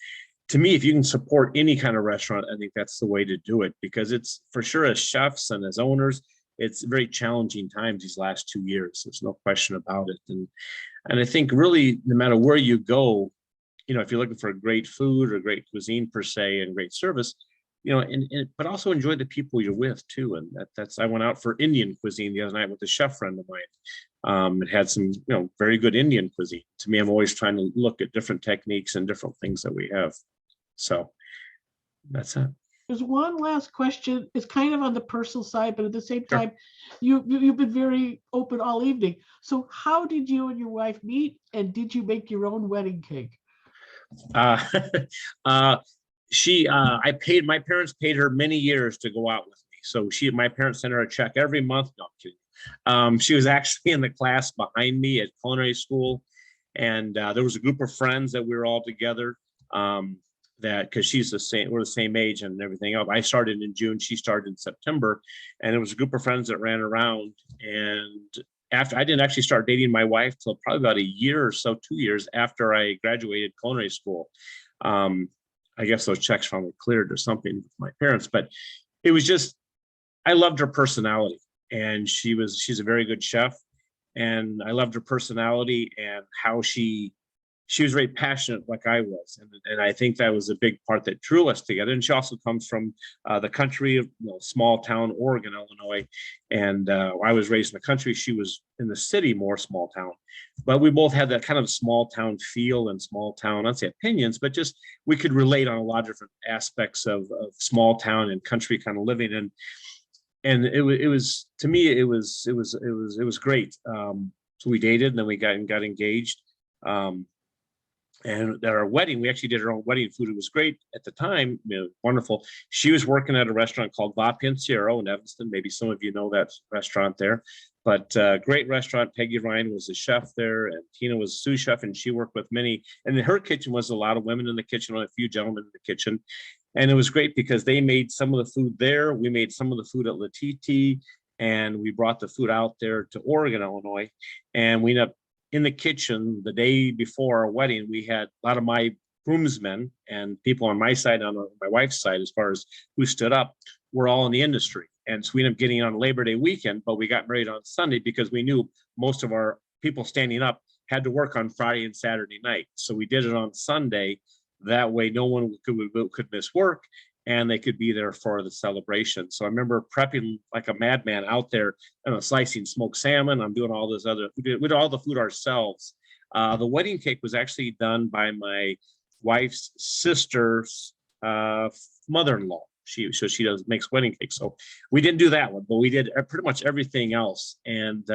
to me, if you can support any kind of restaurant, I think that's the way to do it, because it's for sure as chefs and as owners, it's very challenging times these last 2 years. There's no question about it. And I think really no matter where you go, if you're looking for great food or great cuisine per se and great service, but also enjoy the people you're with too. And I went out for Indian cuisine the other night with a chef friend of mine. It had some, very good Indian cuisine. To me, I'm always trying to look at different techniques and different things that we have. So that's it. There's one last question. It's kind of on the personal side, but at the same time, you've been very open all evening. So how did you and your wife meet, and did you make your own wedding cake? Uh, my parents paid her many years to go out with me. So my parents sent her a check every month. No, I'm kidding. She was actually in the class behind me at culinary school. And there was a group of friends that we were all together. Because we're the same age and everything else. I started in June, she started in September, and it was a group of friends that ran around. And after I didn't actually start dating my wife till probably about a year or so, 2 years after I graduated culinary school. I guess those checks finally cleared or something with my parents, but it was just, I loved her personality, and she's a very good chef, and I loved her personality and how she was very passionate like I was. And I think that was a big part that drew us together. And she also comes from the country of small town, Oregon, Illinois. And I was raised in the country. She was in the city, more small town. But we both had that kind of small town feel and small town, I'd say opinions, but just we could relate on a lot of different aspects of small town and country kind of living. And it was to me, it was great. So we dated, and then we got engaged. And at our wedding, we actually did our own wedding food. It was great at the time, wonderful. She was working at a restaurant called La Pinciero in Evanston. Maybe some of you know that restaurant there, but great restaurant. Peggy Ryan was the chef there, and Tina was a sous chef, and she worked with many. And in her kitchen was a lot of women in the kitchen, a few gentlemen in the kitchen. And it was great because they made some of the food there. We made some of the food at La Titi, and we brought the food out there to Oregon, Illinois, and we ended up in the kitchen the day before our wedding. We had a lot of my groomsmen and people on my side, on my wife's side, as far as who stood up, were all in the industry. And so we ended up getting on Labor Day weekend, but we got married on Sunday because we knew most of our people standing up had to work on Friday and Saturday night. So we did it on Sunday. That way no one could miss work, and they could be there for the celebration. So I remember prepping like a madman out there, slicing smoked salmon. I'm doing all this we did all the food ourselves. The wedding cake was actually done by my wife's sister's mother-in-law. She makes wedding cake. So we didn't do that one, but we did pretty much everything else. And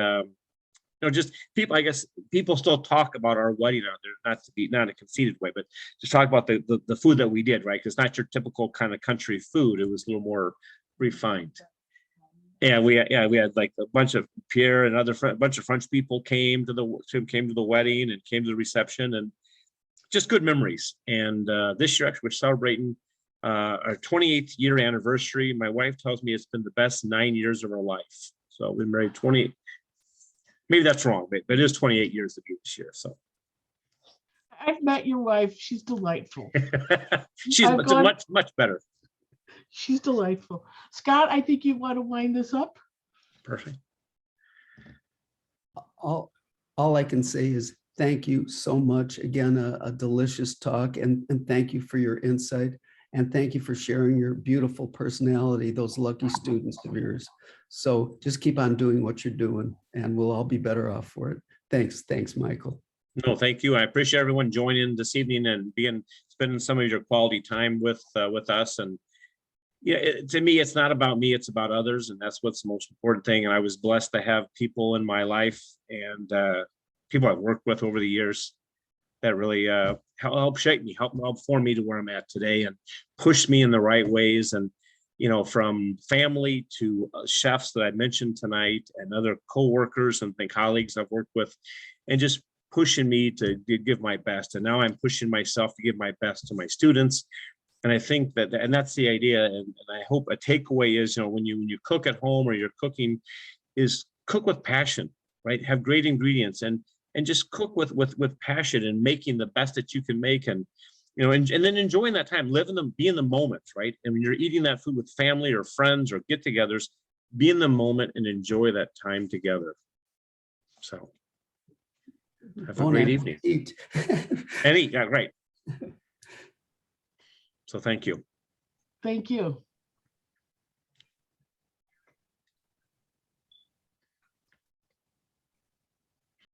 just people, I guess people still talk about our wedding out there, not a conceited way, but just talk about the food that we did, right? Because it's not your typical kind of country food. It was a little more refined. Yeah, we had like a bunch of Pierre and a bunch of French people came to the wedding and came to the reception, and just good memories. And this year, actually, we're celebrating our 28th year anniversary. My wife tells me it's been the best 9 years of our life. So we've been married 20. Maybe that's wrong, but it is 28 years to be this year. So I've met your wife. She's delightful. She's much better. She's delightful. Scott, I think you want to wind this up. Perfect. All I can say is thank you so much. Again, a delicious talk, and thank you for your insight. And thank you for sharing your beautiful personality, those lucky students of yours. So just keep on doing what you're doing, and we'll all be better off for it. Thanks, Michael. No, thank you. I appreciate everyone joining this evening and spending some of your quality time with us. And to me, it's not about me, it's about others. And that's what's the most important thing. And I was blessed to have people in my life and people I've worked with over the years that really help shape me, help form me to where I'm at today, and push me in the right ways. And, from family to chefs that I mentioned tonight, and other coworkers and colleagues I've worked with, and just pushing me to give my best. And now I'm pushing myself to give my best to my students. And I think and that's the idea. And I hope a takeaway is, when you cook at home or you're cooking, is cook with passion, right? Have great ingredients and just cook with passion and making the best that you can make, and and then enjoying that time, be in the moment, right? And when you're eating that food with family or friends or get-togethers, be in the moment and enjoy that time together. So have a great evening. Eat. And eat, yeah, great. So thank you. Thank you.